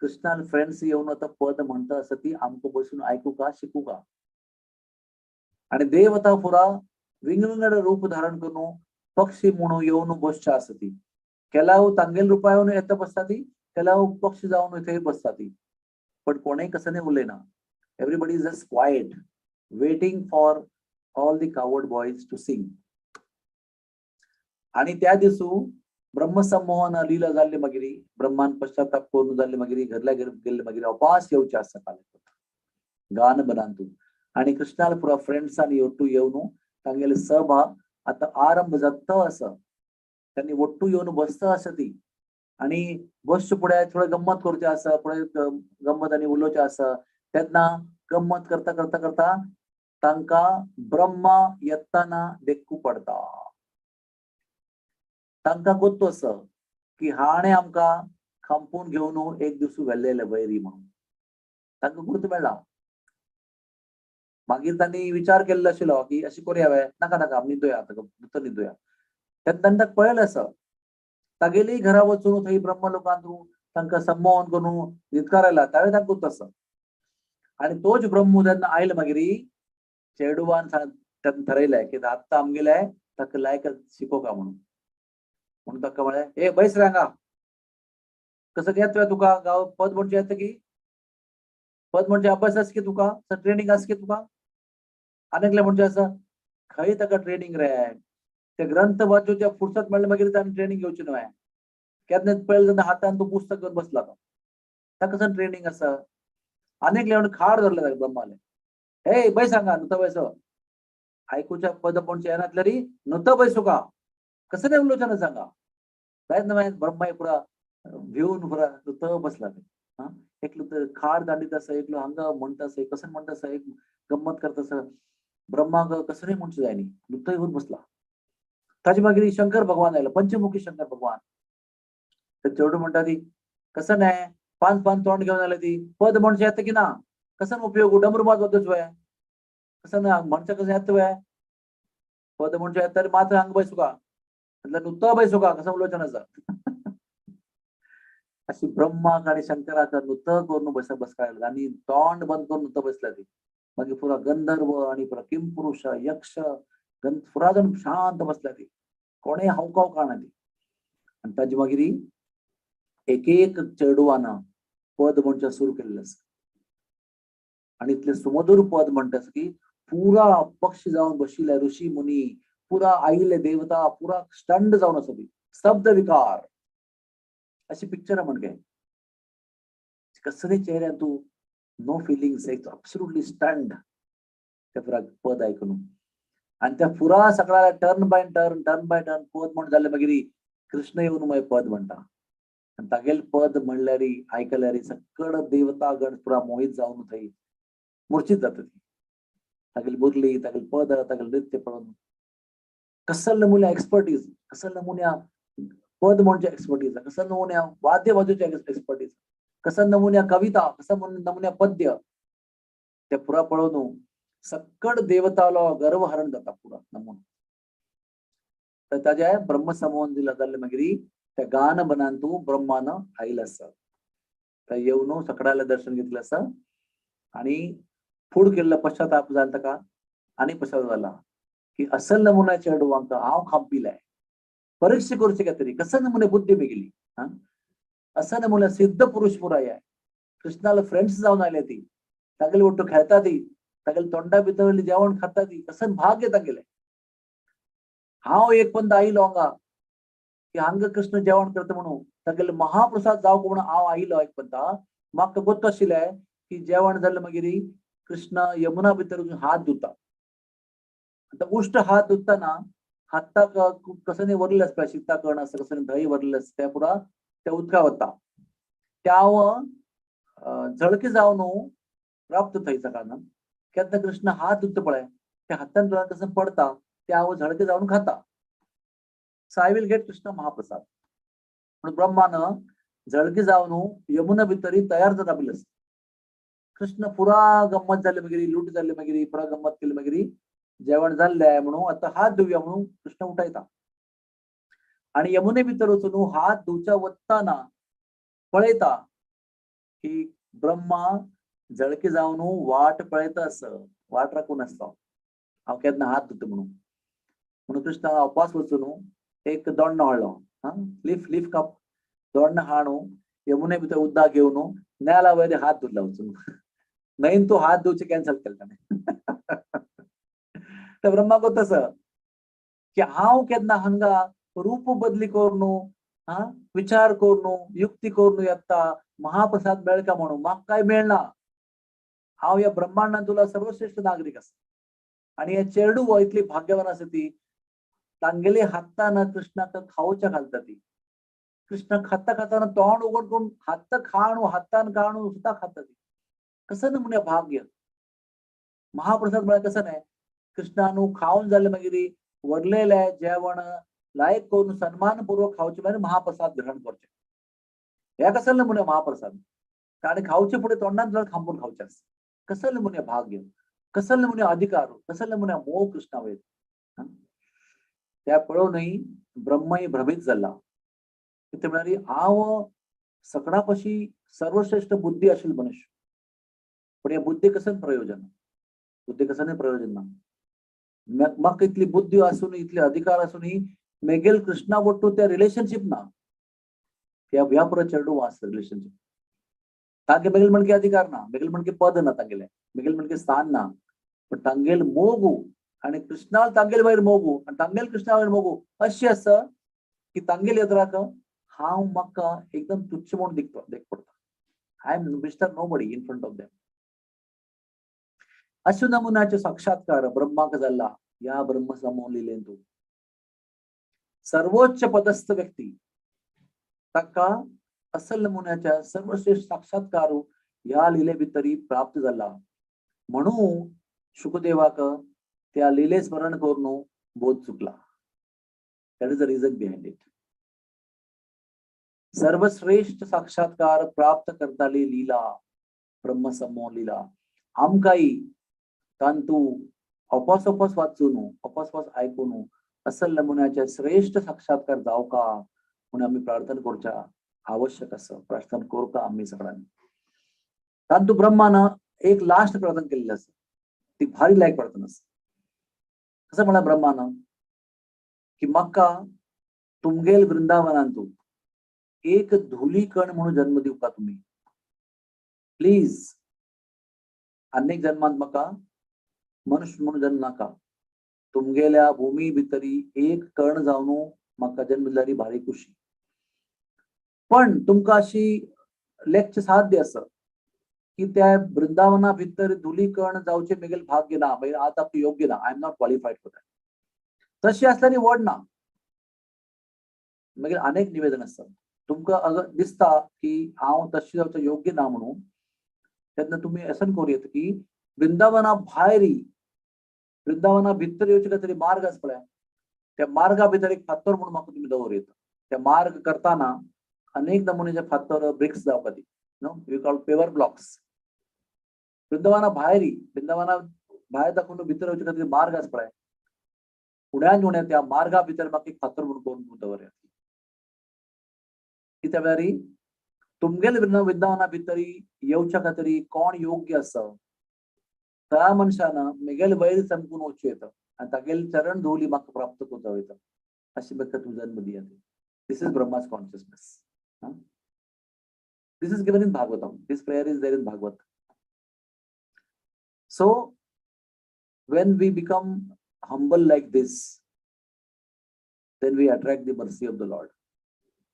कृष्णान फ्रेंड्स येऊन आता पद म्हणता असं ती आमकां बसून ऐकू का शिकू का. आणि देव आता पुरा विंगड रूप धारण करून पक्षी म्हणून येऊन बसच्या असती केलाव तांगेल रुपयावरून येतं बसताती केलाव पक्षी जाऊन इथे बसताती पण कोणीही कसं नाही उरले ना everybody is just quite waiting for all the coward boys to sing आणि त्या दिवसू ब्रह्मसंमोहन लिहिलं झाले मगिरी ब्रह्मान पश्चाताप करून झाले मगिरी घरला गेले मगिरी अपास येऊचे असं काल गान बनांतू आणि कृष्णाला पुरा फ्रेंड्स आणि ಒಟ್ಟು येऊन तांगेले सभा आता आरंभ जात असं त्यांनी ಒಟ್ಟು येऊन बसत असती आणि बसच्या पुढे थोडं गंमत करते असं पुढे गंमत आणि उलोचे असं त्यांना गंमत करता करता करता तांका ब्रह्मा येताना देखू पडता तांका गोत्तो असं की हाणे आमका खांपून घेऊन एक दिवस वेल्लेले वैरी म्हणून तांका गुर्त मेळ्ळा मागीर तांणी विचार केल्लो आशिल्लो की अशें करूया नाका नाका न्हिदोया आतां न्हिदोया तांकां कळलें आसा तागेली घरा वचून थंय ब्रह्मलोकांत तांकां संमोहन करून न्हिदकार आयला त्यावेळी तांकां गुर्त आसा आणि तोच ब्रह्म जेन्ना आयलो मागीर चेडवान ताका ठरयलें की आत्तां आमगेले ताका लायक शिकोवका म्हणून ताका म्हळें ए बैस रे हांगा कसं येता तुका गांव पद म्हणजे येता की पद म्हणजे अभ्यास आस की तुका ट्रेनिंग आस की तुका आनीकले म्हणजे असं खंय ताका ट्रेनिंग रे ते ग्रंथ वाचूच्या फुरसत मेळ्ळे मागीर ताणें ट्रेनिंग घेवची न्हय केन्ना पळयलें तेन्ना हातान तो पुस्तक घेवन बसला तो ताका कसं ट्रेनिंग आसा आनीकले म्हणून खाड धरले ताका ब्रह्माले हे बैस हांगा नुतो बैस आयकुच्या पद म्हणजे येनातले री नुतो बैस तुका कसं नाही उलोवचें ना सांगा प्रयत्न मागीर ब्रह्मा पुरा भिवून पुरा नुतो बसला ते एकलो खाड दांडीत आसा एकलो हांगा म्हणटा आसा कसं म्हणटा आसा एक गंमत करता आसा ब्रह्माक कसं नाही म्हणचें जाय न्ही नुतो येवन बसला ताजे मागीर शंकर भगवान आयलो पंचमुखी शंकर भगवान ते चेडूं म्हणटा ती कसं नाही पांच तोंड घेऊन आले ती पद म्हणजे येता की ना कसं उपयोग डमरू वाजवतोच वय कसं ना म्हणचं कसं येतं वय पद म्हणजे येता मात्र हांगा बैसू का नुतो बैसू का कसं उलोवचें आसा अशी ब्रह्माक आणि शंकराचा नुत करून बसकायला आणि तोंड बंद करून नुत बसला ती मागीर पुरा गंधर्व आणि पुरा किंपुरुष यक्ष पुरा जण शांत बसला ती कोणेय हावकाव काणा ती आणि ताजे मागीर एक एक चेडवाना पद म्हणचे सुरू केल्लें आसा आणि इतले सुमधुर पद म्हणटा की पुरा पक्षी जावन बशिल्ले ऋषी मुनी पुरा आयिल्ले देवता पुरा स्टंड जावन आसा ती शब्द विकार अशी पिक्चर म्हणजे कसले चेहऱ्यान तू नो फिलिंग्स अब्सोल्युटली स्टंड त्या पुरा पद ऐकून आणि त्या पुरा सगळ्या टर्न बाय टर्न पद म्हण जाले मागीर कृष्ण येऊन मागीर पद म्हणटा आणि तागेल पद म्हणल्यार आयकल्यार सकळ देवता गण पुरा मोहित जावन थंय मूर्छित जाता ती तागेली मुरली तागेल पद तागेल नृत्य पळोवन कसले नमुन्या एक्सपर्टीज कसले नमुन्या पद म्हणजे एक्सपर्टीज कसं नमुन्या वाद्य वाजूचे एक्सपर्टीज कसं नमुन्या कविता कसं नमुन्या पद्य ते पुरा पळोवन सकड देवतालो गर्व हरण जाता पुरा नमुना तर ताजे ब्रह्मसंमोहन दिला जाल्ले मागीर त्या गान बनांतू ब्रह्मान आयला आसा तर येवन सकडाले दर्शन घेतलें आसा आणि फूड केल्लो पश्चाताप जाला ताका आनी पश्चाताप जाला की असल नमुन्या चेडवांक हांव खांपिलाय परीक्षा करूचे का तरी कसं नमुने बुद्धी बेगिली असं नमुने सिद्ध पुरुष पुराय आहे कृष्णाला फ्रेंड्स जाऊन आले ती तागेले ಒಟ್ಟು खेळता ती तागेले तोंडा भितर जेवण खाता ती कसं भाग येता गेले हांव एक पंद आयलो हांगा की हांगा कृष्ण जेवण करता म्हणून तागेले महाप्रसाद जावंक म्हणून हांव आयलो एक पंदा म्हाका गोत्त आशिल्लें की जेवण जालें मागीर कृष्ण यमुना भितर हात धुता आता उष्ट हात धुताना हाताक कसं नाही वरलेलं असतं शिता कर्ण असं कसं दही वरलेलं असतं त्या पुरा त्या उदका वता त्या झळके जावन प्राप्त थंयचा कारण केन्ना कृष्ण हात धुता पळय त्या हातान कसं पडता त्या झळके जावन खाता so I will get Krishna महाप्रसाद म्हणून ब्रह्मान झळके जावन यमुना भितर तयार जाता बिल कृष्ण पुरा गंमत जाले मागीर लूट जाले मागीर पुरा गंमत केली मागीर जेवण जाल्ले म्हणून आता हात धुवया म्हणून कृष्ण उठयता आणि यमुने भितर वचून हात धुवच्या वतना पळयता की ब्रह्मा झळके जावन वाट पळयता आस वाट राखून आसता हांव केन्ना हात धुता म्हणून म्हणून कृष्णाला उपास वचून एक दोण्ण हाडलो लीफ कप दोण्ण हाडू यमुने भितर उद्दा घेवन नेला वयर हात धुतला वचून न्हंयेन तूं हात धुवचे कॅन्सल केले ताणें तर ब्रह्माक तसं की हांव केन्ना हांगा रूप बदली करून विचार करून युक्ती करून येता महाप्रसाद मेळ का म्हणून म्हाका काय मेळना हांव या ब्रह्मांडान तुला सर्वश्रेष्ठ नागरिक आसा आणि हे चेडू हो इतली भाग्यवान आसा ती तांगेली हातान कृष्णाक खावच्या घालता ती कृष्ण खाता खाताना तोंड उघड करून हात खाणू हातान खाणू सुद्धा खाता ती कसं नमुने भाग्य महाप्रसाद म्हळ्यार कसं नाही कृष्णानू खाऊन जाले मागीर व्हरलेले जेवण लायक करून सन्मानपूर्वक खावचे मागीर महाप्रसाद ग्रहण करचे हे कसं नमुने महाप्रसाद आणि खावचे पुढे तोंडात जर थांबून खावचे असते कसं नमुने भाग्य कसं नमुने अधिकार कसं नमुने मोह कृष्णा वयर त्या पळोवनय ब्रह्मही भ्रमित जाला ते म्हणाली हांव सकडापाशी सर्वश्रेष्ठ बुद्धी असेल मनुष्य पण या बुद्धी कसं प्रयोजन बुद्धी कसं प्रयोजन ना म्हाका इतली बुद्धी असून इतले अधिकार असूनही मेगेल कृष्णा बोट्टू त्या रिलेशनशिप ना त्या व्यापुर चेडू वास रिलेशनशिप तांगे मेगेल म्हणके अधिकार ना मेगेल म्हणके पद ना तांगेले मेगेल म्हणके स्थान ना पण तांगेल मोगू आणि कृष्णाल तांगेल वयर मोगू आणि तांगेल कृष्णा वयर मोगू अशी असं की तांगेल येद्राक हांव म्हाका एकदम तुच्छ म्हणून देख पडता I am mister nobody in front of them अशा नमुन्याचे साक्षात्कार ब्रह्माक जाला या ब्रह्म समूह लिहिलेंतू सर्वोच्च पदस्थ व्यक्ती ताका असल नमुन्याच्या सर्वश्रेष्ठ साक्षात्कार या लिले भितरी प्राप्त झाला म्हणून शुकदेवाक त्या लिले स्मरण करून बोध चुकला that is the reason behind it सर्वश्रेष्ठ साक्षात्कार प्राप्त करताली लीला ब्रह्मसमूह लीला आमकाई तांतू अपास वाचून अपास ऐकून असल नमुन्याच्या श्रेष्ठ साक्षात्कार जाव का म्हणून आम्ही प्रार्थना करच्या आवश्यक असं प्रार्थना करू का आम्ही सगळ्यांनी तांतू ब्रह्मानं एक लास्ट प्रार्थना केलेली असं ती भारी लायक प्रार्थना असं कसं म्हणा ब्रह्मानं की म्हाका तुमगेल वृंदावनांतू एक धुलीकण म्हणून जन्म दिवका तुम्ही प्लीज अनेक जन्मांत म्हाका मनुष्य म्हणून जन्म नाका तुमगेल्या भूमी भितरी एक कण जावन म्हाका जन्म दिल्यारी भारी खुशी पण तुमका अशी लेखचे साध्य असं की त्या वृंदावना भितर धुलीकण जावचे मेगेल भाग्य ना मागीर आता योग्य ना I am not qualified for that तशी असल्यानी वड ना मागीर अनेक निवेदन असतात तुमका अगर दिसता की हांव तशी जावचं योग्य ना म्हणून तेन्ना तुम्ही असं करू येता की वृंदावना भायरी वृंदावना भितर येवचे तरी मार्ग आसा पळय त्या मार्गा भितर एक फातर म्हणून म्हाका तुम्ही दवर येता त्या मार्ग करताना अनेक नमुनेचे फातर ब्रिक्स जावपा ती नो वी कॉल पेवर ब्लॉक्स वृंदावना भायरी वृंदावना भायर दाखवून भितर येवचे तरी मार्ग आसा पळय फुड्यान येवन त्या मार्गा भितर म्हाका एक फातर म्हणून करून दवर येता त्या वेळी तुमगेल वृंदावना भितरी येवच्या खातीर कोण योग्य आसा त्या मनशानं मेगेल वयर चमकून वचूं येता आनी तागेल चरण धुवली म्हाका प्राप्त करता वयता अशी म्हाका तूं जन्म दिया दिस इज ब्रह्मास consciousness this is given in Bhagavatam this prayer is there in Bhagavat so when we become humble like this then we attract the mercy of the Lord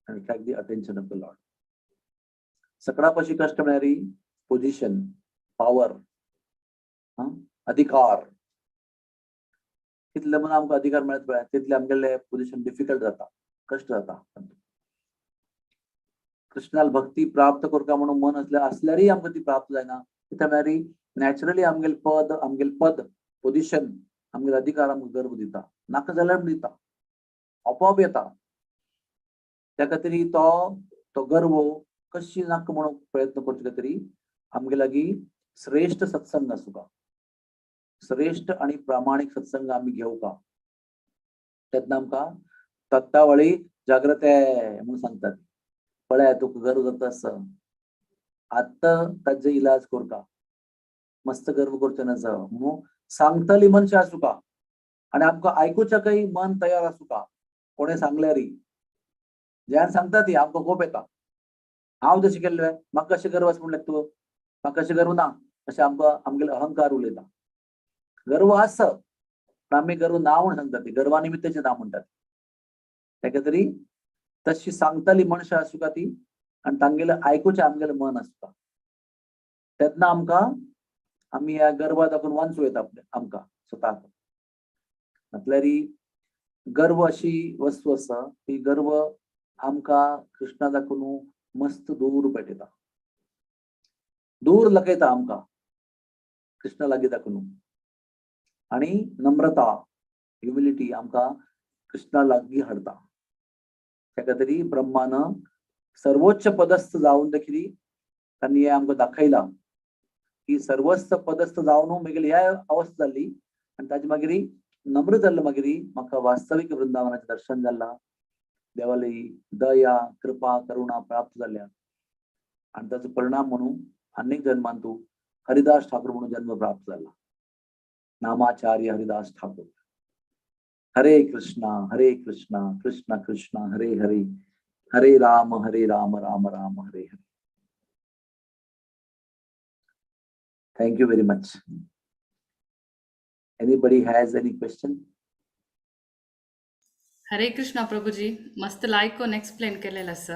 and attract the attention of the Lord सकडापाशी कष्ट मिळणारी position power अधिकार तितले म्हणून आमकां अधिकार मेळत पळय तितले आमगेले position difficult जाता कष्ट जाता कृष्णाल भक्ती प्राप्त करता म्हणून मन असल्यारय आमकां ती प्राप्त जायना कित्याक मेळरी नॅचरली आमगेल पद पोझिशन आमगेल अधिकार आमकां गर्व दिता नाका जाल्यार दिता आपोआप येता त्या खातीर तो गर्व कशी नाका म्हणून प्रयत्न करचे खातीर आमगे लागीं श्रेष्ठ सत्संग आसूं का श्रेष्ठ आणि प्रामाणिक सत्संग आम्ही घेऊ का तेन्ना आमकां तत्तावळी जागृते म्हणून सांगतात पळय तुका गर्व जाता आसा आत्ता ताजे इलाज करता मस्त गर्व करचे नजा म्हणून सांगतली मनशां आसूं का आणि आमकां आयकुचें काही मन तयार आसूं का कोणें सांगल्यारय ज्यान सांगता ती आमकां खूब येता. हांव जशें केल्लें म्हाका कशें गर्व आसा म्हणलें तूं म्हाका कशें गर्व ना अशें आमकां आमगेलो अहंकार उलयता. गर्व आसा पण आमी गर्व ना म्हूण सांगता ती गर्वा निमित्ताचें ना म्हणटात. तेका तरी तशी सांगताली मनशां आसूं का ती आनी तांगेलें आयकुचें आमगेलें मन आसूं का तेन्ना आमकां आमी ह्या गर्वा दाखोवन वांचूं येता आमकां स्वताक. म्हटल्यार गर्व अशी वस्तू आसा ती गर्व आमकां कृष्णा दाखोवन मस्त दूर पेटयता, दूर लकयता आमकां कृष्णा लागीं दाखोवन. आणि नम्रता ह्युमिलिटी आमकां कृष्णा लागीं हाडटा. तेका तरी ब्रह्मान सर्वोच्च पदस्थ जावन देखील तांणी हें आमकां दाखयलां की सर्वोच्च पदस्थ जावन मागीर ह्या अवस्था जाल्ली आनी ताजे मागीर नम्र जाल्लो मागीर म्हाका वास्तवीक वृंदावनाचें दर्शन जालां. देवाली दया कृपा करुणा प्राप्त जाल्या आनी ताचो परिणाम म्हणून अनेक जन्मान तूं हरिदास ठाकूर म्हणून जन्म प्राप्त जाला. नामाचार्य हरिदास ठाकूर. हरे Krishna Krishna Krishna Hare Hare Hare Ram Ram Ram Hare Hare. Thank you very much. Anybody has any question? हरे कृष्णा प्रभूजी मस्त लायकोन एक्सप्लेन केलेलं आसा.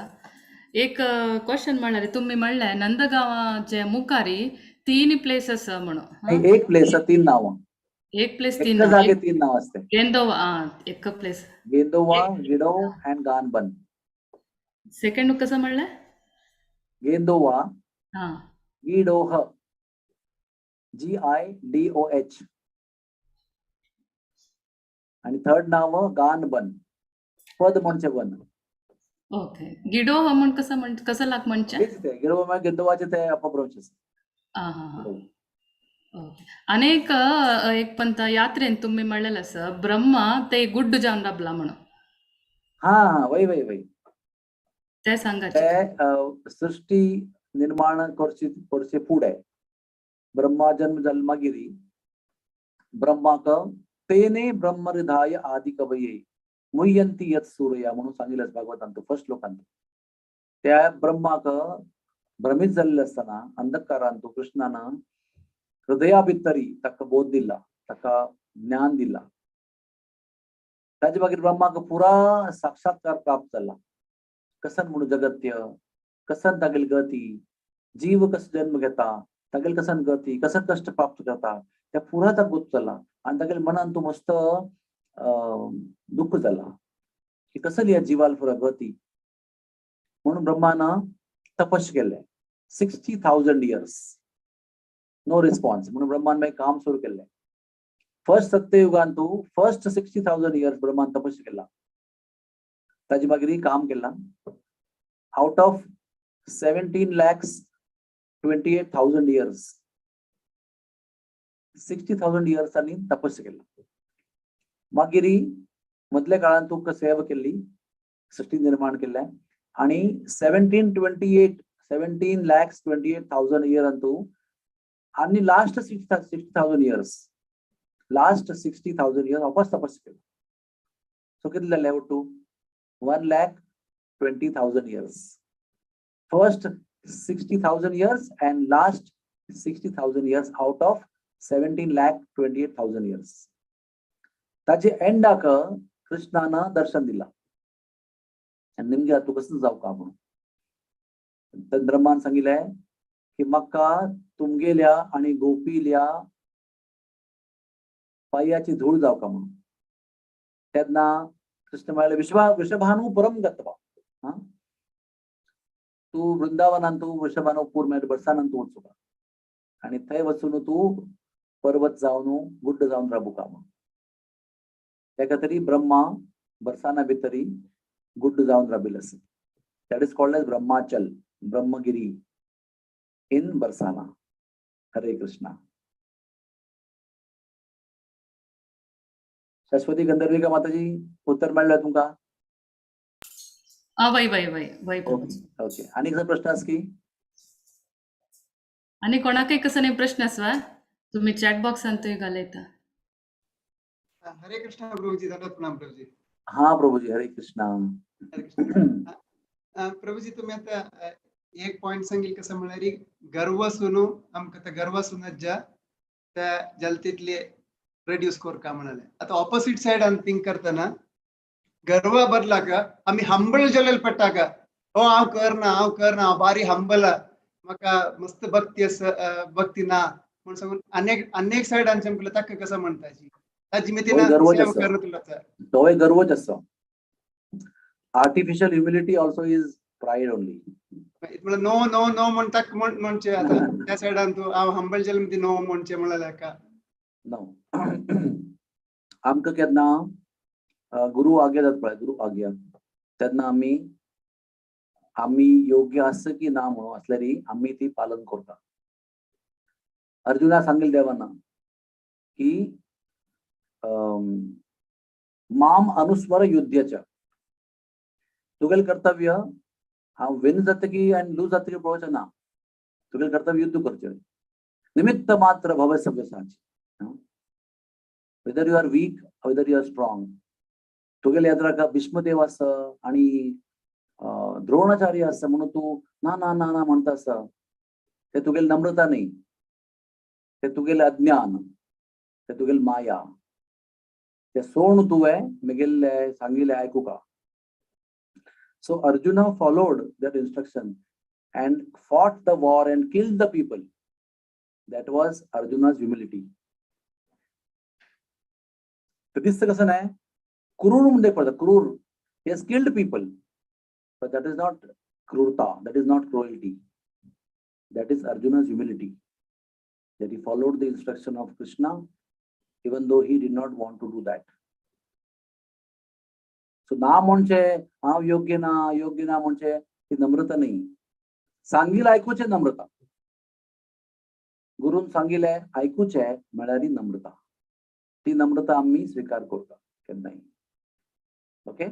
एक क्वेश्चन म्हणल्यार तुम्ही म्हणलें नंदगांवाचे मुखारी 3 प्लेस आसा म्हणून. नाही, एक प्लेस 3 नांवां. एक प्लेस 3 एका नांव. जागे 3 नांव असते. गेंदोवा एक प्लेस. गेंदोवा, गिडो and गानबन. सेकंड कसं म्हणलं? गेंदोवा, हां. गिडोह, GIDOH. आणि थर्ड नाव गानबन, पद म्हणजे वन. ओके. गिडो म्हणून कसं लाग म्हणचे? गिडो म्हणजे गेंदोवाचे ते अपभ्रंश आसा. हां हां हां. ओके. अनेक एक पंत यात्रेन तुम्ही म्हणलेलं असं ब्रह्मा ते गुड्ड जावन राबला म्हणून. हा वय वय वय ते सांगायचे. ते सृष्टी निर्माण करचे फुडें ब्रह्मा जन्म जाल मागीर ब्रह्माक तेने ब्रह्महृदाय आदि कवये मुह्यंती यत सूर्या म्हणून सांगितलं भागवतांत फर्स्ट श्लोकांत. त्या ब्रह्माक भ्रमित जाल्ले असताना अंधकारांत कृष्णानं हृदया भितरी ताका बोध दिला, ताका ज्ञान दिला. ताजे मागीर ब्रह्माक पुरा साक्षात्कार प्राप्त जाला. कसन म्हणून जगत्य, कसन तागेली गती, जीव कस जन्म घेता, तागेली कसन गती, कसन कष्ट प्राप्त करता त्या पुरा ताका गोत जाला. आणि तागेल्या मनान तू मस्त दुःख जाला की कसली या जीवाल पुरा गती. म्हणून ब्रह्मानं तपश केले 60,000 years. नो रिस्पॉन्स म्हणून ब्रह्मान मागीर काम सुरू केले. फर्स्ट सत्ययुगान तू फर्स्ट 60,000 years ब्रह्मान तपश केला. ताजे मागीर काम केला. आउट ऑफ 17,28,000 years 60,000 years आणि तपस्या केला. मागीर मधल्या काळात तू सेवा केली, सृष्टी निर्माण केल्या आणि 17,28,000 years तू आणि लास्ट 60,000 years वापस तपस्या केली. सो कितले जाले to 1,20,000 years. First 60,000 years and last 60,000 years out of 17,28,000 years. ताजे एंडाक कृष्णानं दर्शन दिला आणि निमगे तू कसं जाऊ का म्हणून ब्रह्मान सांगितलंय की म्हाका तुमगेल्या आणि गोपील्या पायाची धूळ जाऊ का म्हणून. तेन्ना कृष्ण म्हणाले वृषभानु परम गत्वा. तू वृंदावनान तू वृषभानु पूर मेळ बरसानान तू वचू का आणि थंय वचून तू पर्वत जावन गुड्ड जावन राबू का म्हणून. तेका तरी ब्रह्मा बरसाना भितरी गुड्ड जावन राबिल्लो आसा. That is called as Brahmachal, Brahmagiri in Barsana. Hare Krishna. Saraswati गंधर्विका माताजी उत्तर मेळ्ळें तुमकां? वय वय वय वय. ओके. आनी कसो प्रश्न आसा की? आणि कोणाकय कसं नाही प्रश्न आसवा तुम्ही चॅट बॉक्सान थंय घालयता. हरे कृष्णा प्रभुजी, दंडवत प्रणाम प्रभुजी. हा प्रभूजी, हरे कृष्णा. हरे कृष्णा. प्रभुजी तुम्ही आता एक पॉइंट सांगेल कसं म्हणाली गर्व सुनू आमक तर गर्व सुनत जा त्या जलतीतले रेड्यूस कोर का म्हणाले. आता ऑपोजिट साइड आम्ही थिंक करताना गर्व बदला का आम्ही हंबल जलेल पट्टा का हो हांव करना हांव बारी हंबल म्हाका मस्त भक्ती ना म्हणून सांगून अनेक साइड आमच्या म्हटलं ताका कसं म्हणताची ताजी मी होय, गर्वच सेवा असं. करणं तुला तोय गर्वच असं. Artificial humility also is pride only. No no no म्हणता म्हणचे आता त्या साइडान तू हांव हंबल जल मध्ये नो म्हणचे म्हणाला का नो. आमकां केन्ना गुरु आज्ञा जाता पळय, गुरु आज्ञा तेन्ना आमी योग्य आसा की ना म्हणून असल्यार आमी ती पालन करता. अर्जुना सांगिल्लें देवाना की माम अनुस्वर युद्धाच्या तुगेल कर्तव्य हांव विन जातकी आनी लूज जातकी पळोवचें ना. तुगेल कर्तव्य युद्ध करचें. निमित्त मात्र भव Savyasachi. Whether you are weak whether you are strong. तुगेले येद्राक भीष्मदेव आसा आणि द्रोणाचार्य आसा म्हणून तू ना ना ना ना म्हणता आसा ते तुगेल नम्रता न्ही, ते तुगेले अज्ञान, ते तुगेल माया. ते सोडून तुवें म्हगेले सांगिल्लें आयकुका. So Arjuna followed that instruction and fought the war and killed the people. That was Arjuna's humility. तर दिसतं कसं नाही क्रूर म्हणजे पडतं क्रूर. He has killed people, but that is not krurta, that is not cruelty. That is Arjuna's humility, that he followed the instruction of Krishna even though he did not want to do that. So ना म्हणजे हांव योग्य ना म्हणजे ती नम्रता नाही. सांगिल्लें आयकुचें नम्रता. गुरून सांगिल्लें आयकुचें म्हळ्यार नम्रता. ती नम्रता आम्ही स्वीकार करता केन्नाय. ओके.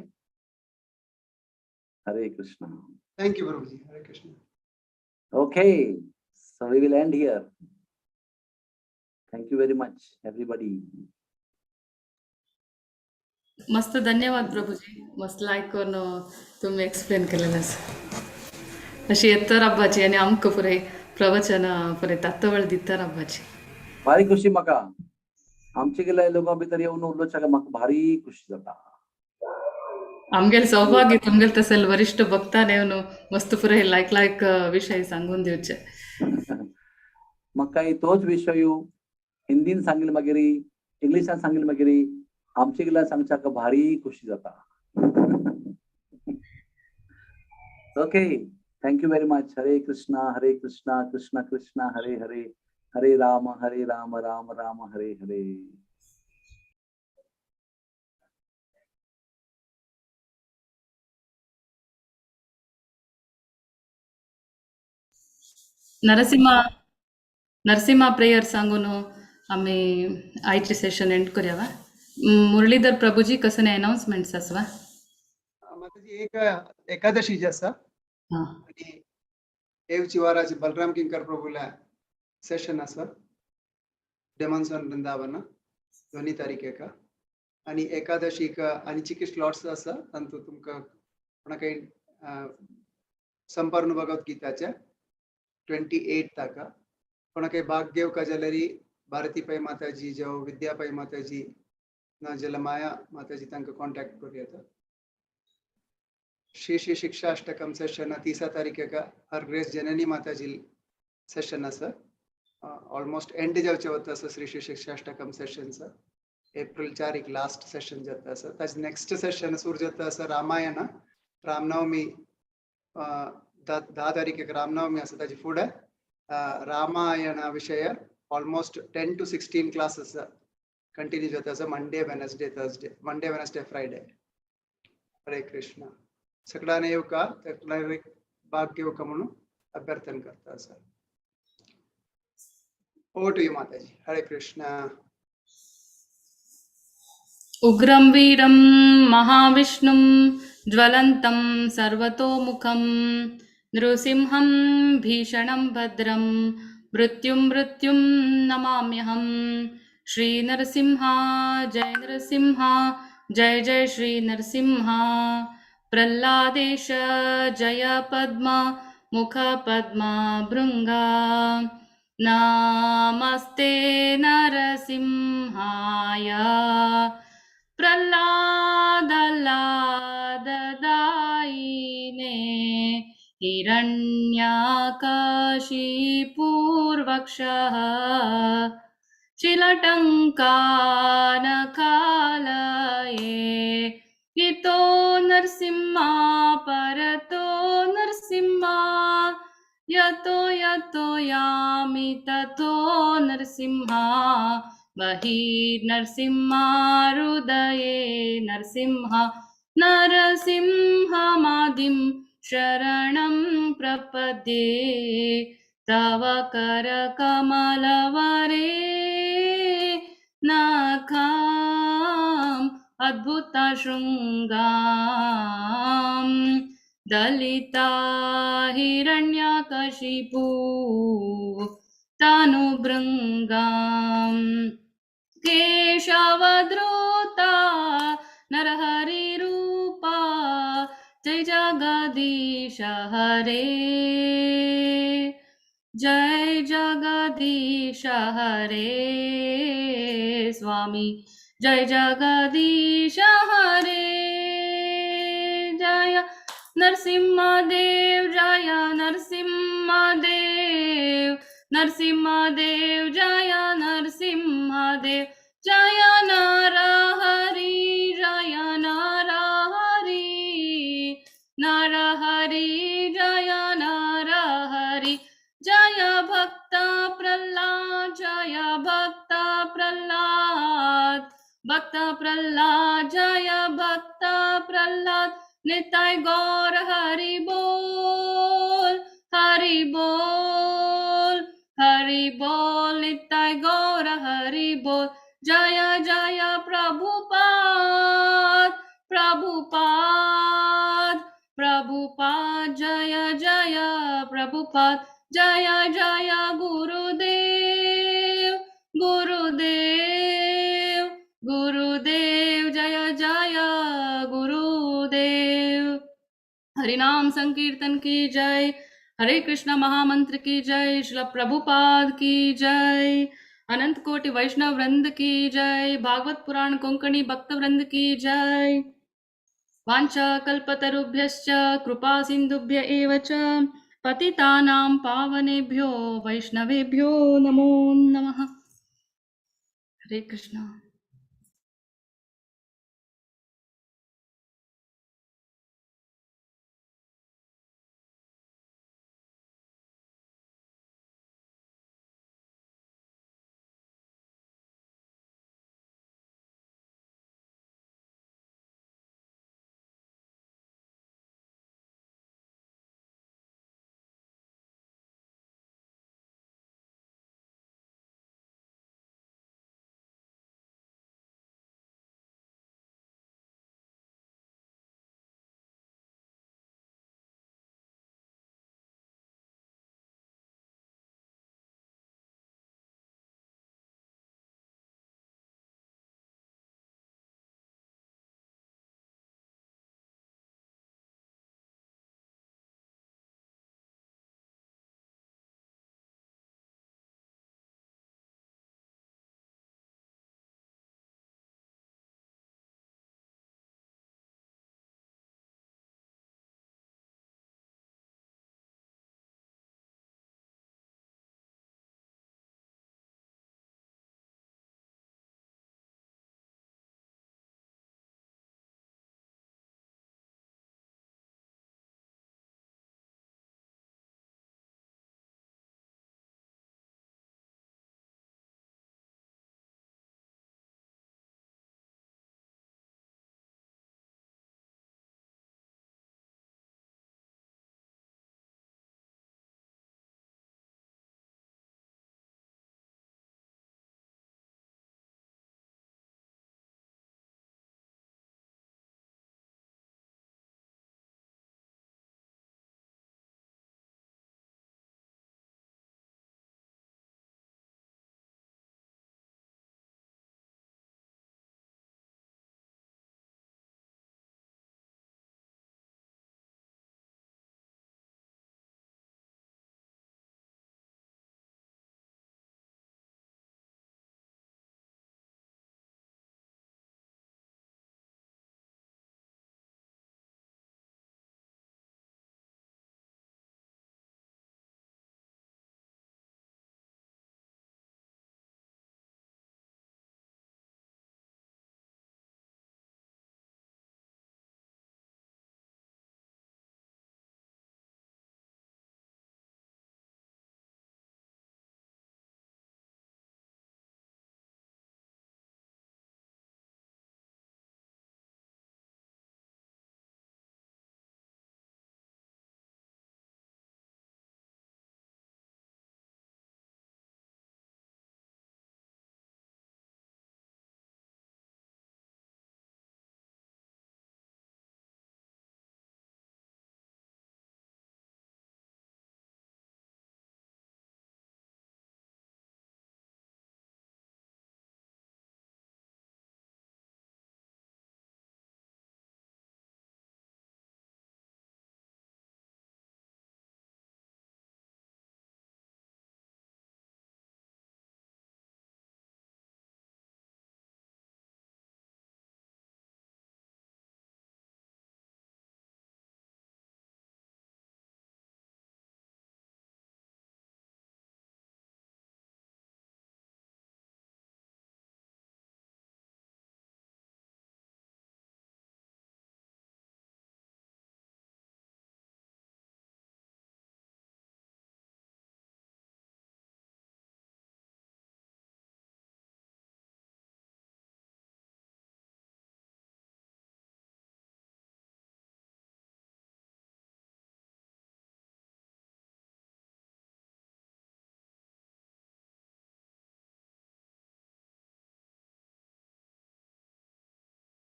हरे कृष्ण. थँक्यू प्रभुजी. हरे Krishna. Okay, so we will end here. Thank you very much, everybody. मस्त धन्यवाद प्रभूजी. मस्त लायक करून तुम्ही एक्सप्लेन केलेलं अशी येतं राबाची आणि आमकां पुरे प्रवचन पुरे तातवळ दिता राबाची. भारी खुशी म्हाका. आमचे गेल्या लोकां भितर येवन उलोवच्याक म्हाका भारी खुशी जाता. आमगेल सौभाग्य तुमगेल तसेल वरिष्ठ भक्तान येवन मस्त पुरे लायक विषय सांगून दिवचे. म्हाका तोच विशय हिंदीन सांगिल्लो मागीर इंग्लिशान सांगिल्लो मागीर आमचे गेल्या सांगच्याक भारी खुशी जाता. Okay. Thank you very much. हरे कृष्णा कृष्ण कृष्ण हरे हरे, हरे राम राम राम हरे हरे. नरसिंहा प्रेयर सांगून आम्ही आयची सेशन एंड करूया. मुरलीधर प्रभूजी कसं अनाउन्समेंट्स आसवा. माताजी एक एकादशी जी आसा हां आणि देवची वाराची बलराम किंकर प्रभूला सेशन आसा डेमॉन्सन वृंदावन 2 तारीखेक आणि एकादशीक आनीची स्लॉट्स आसा तातूंत तुमकां कोणाकय संपूर्ण भगवद्गीताच्या 28 ताका कोणाकय भाग घेवका जाल्यार भारती पै माताजी जावं विद्या पै माताजी ना जाल्यार माया माताजी तांकां कॉन्टॅक्ट करूं येता. श्री श्री शिक्षाष्टकम सेशन 30 तारीखेक her grace Janani Mataji session आसा. ऑलमोस्ट एंड जावचे वता आसा श्री श्री शिक्षाष्टकम सेशनचा. एप्रिल 4 लास्ट सेशन जाता आसा. ताजे नेक्स्ट सेशन सुरू जाता आसा रामायण रामनवमी 10 तारीखेक रामनवमी आसा. ताजे फुडें रामायण विषय ऑलमोस्ट 10 to 16 क्लासेस कंटिन्यू जाता आसा. Monday Wednesday Thursday, Monday Wednesday Friday. हरे कृष्ण. सगळ्यांनी येवका भाग घेवका म्हणून अभ्यर्थन करता आसा. ओवर टू यू माताजी. हरे कृष्ण. उग्रं वीरं महाविष्णुं ज्वलन्तं सर्वतोमुखं नृसिंहं भीषणं भद्रं मृत्युं नमाम्यहं. श्री नरसिंहा जय नरसिंहा जय जय श्री नरसिंहा प्रह्लादेश जय पद्मा मुख पद्मा भृंगा नमस्ते नरसिंहाय प्रह्लादलाददायिने हिरण्यकशिपूर्वक्षः चिलटङ्कानकालये हितो नरसिंहा परतो नरसिंहा यतो यतो यामि ततो नरसिंहा बहिर्नरसिंहा हृदये नरसिंहा नरसिंहमादिं शरणं प्रपद्ये तव करकमलवरे नखाम् अद्भुतशृङ्गाम् दलिता हिरण्यकशिपु तनुभृङ्गाम् केशवद्रुता नरहरिरूपा जय जगदीश हरे जय जगदीश हरे स्वामी जय जगदीश हरे जय नरसिंहदेव जय नरसिंहदेव नरसिंहदेव जय नरसिंहदेव जय नरहरि जय नरहरि नरहरि जय नरहरि जय भक्त प्रह्लाद जय भक्त प्रह्लाद भक्त प्रह्लाद जय भक्त प्रह्लाद निताय गौर हरि बोल हरि बोल हरि बोल निताय गौर हरि बोल जय जय प्रभुपाद प्रभुपाद प्रभुपाद जय जय प्रभुपाद जय जय गुरुदेव गुरुदेव गुरुदेव जय जय गुरुदेव हरिनाम संकीर्तन की जय हरे कृष्ण महामंत्र की जय श्री प्रभुपाद की जय अनंत कोटि वैष्णव वृंद की जय भागवत पुराण कोंकणी भक्त वृंद की जय वाञ्छा कल्पतरुभ्यश्च कृपा सिन्धुभ्य एव च पतितानां पावनेभ्यो वैष्णवेभ्यो नमो नमः हरे कृष्ण।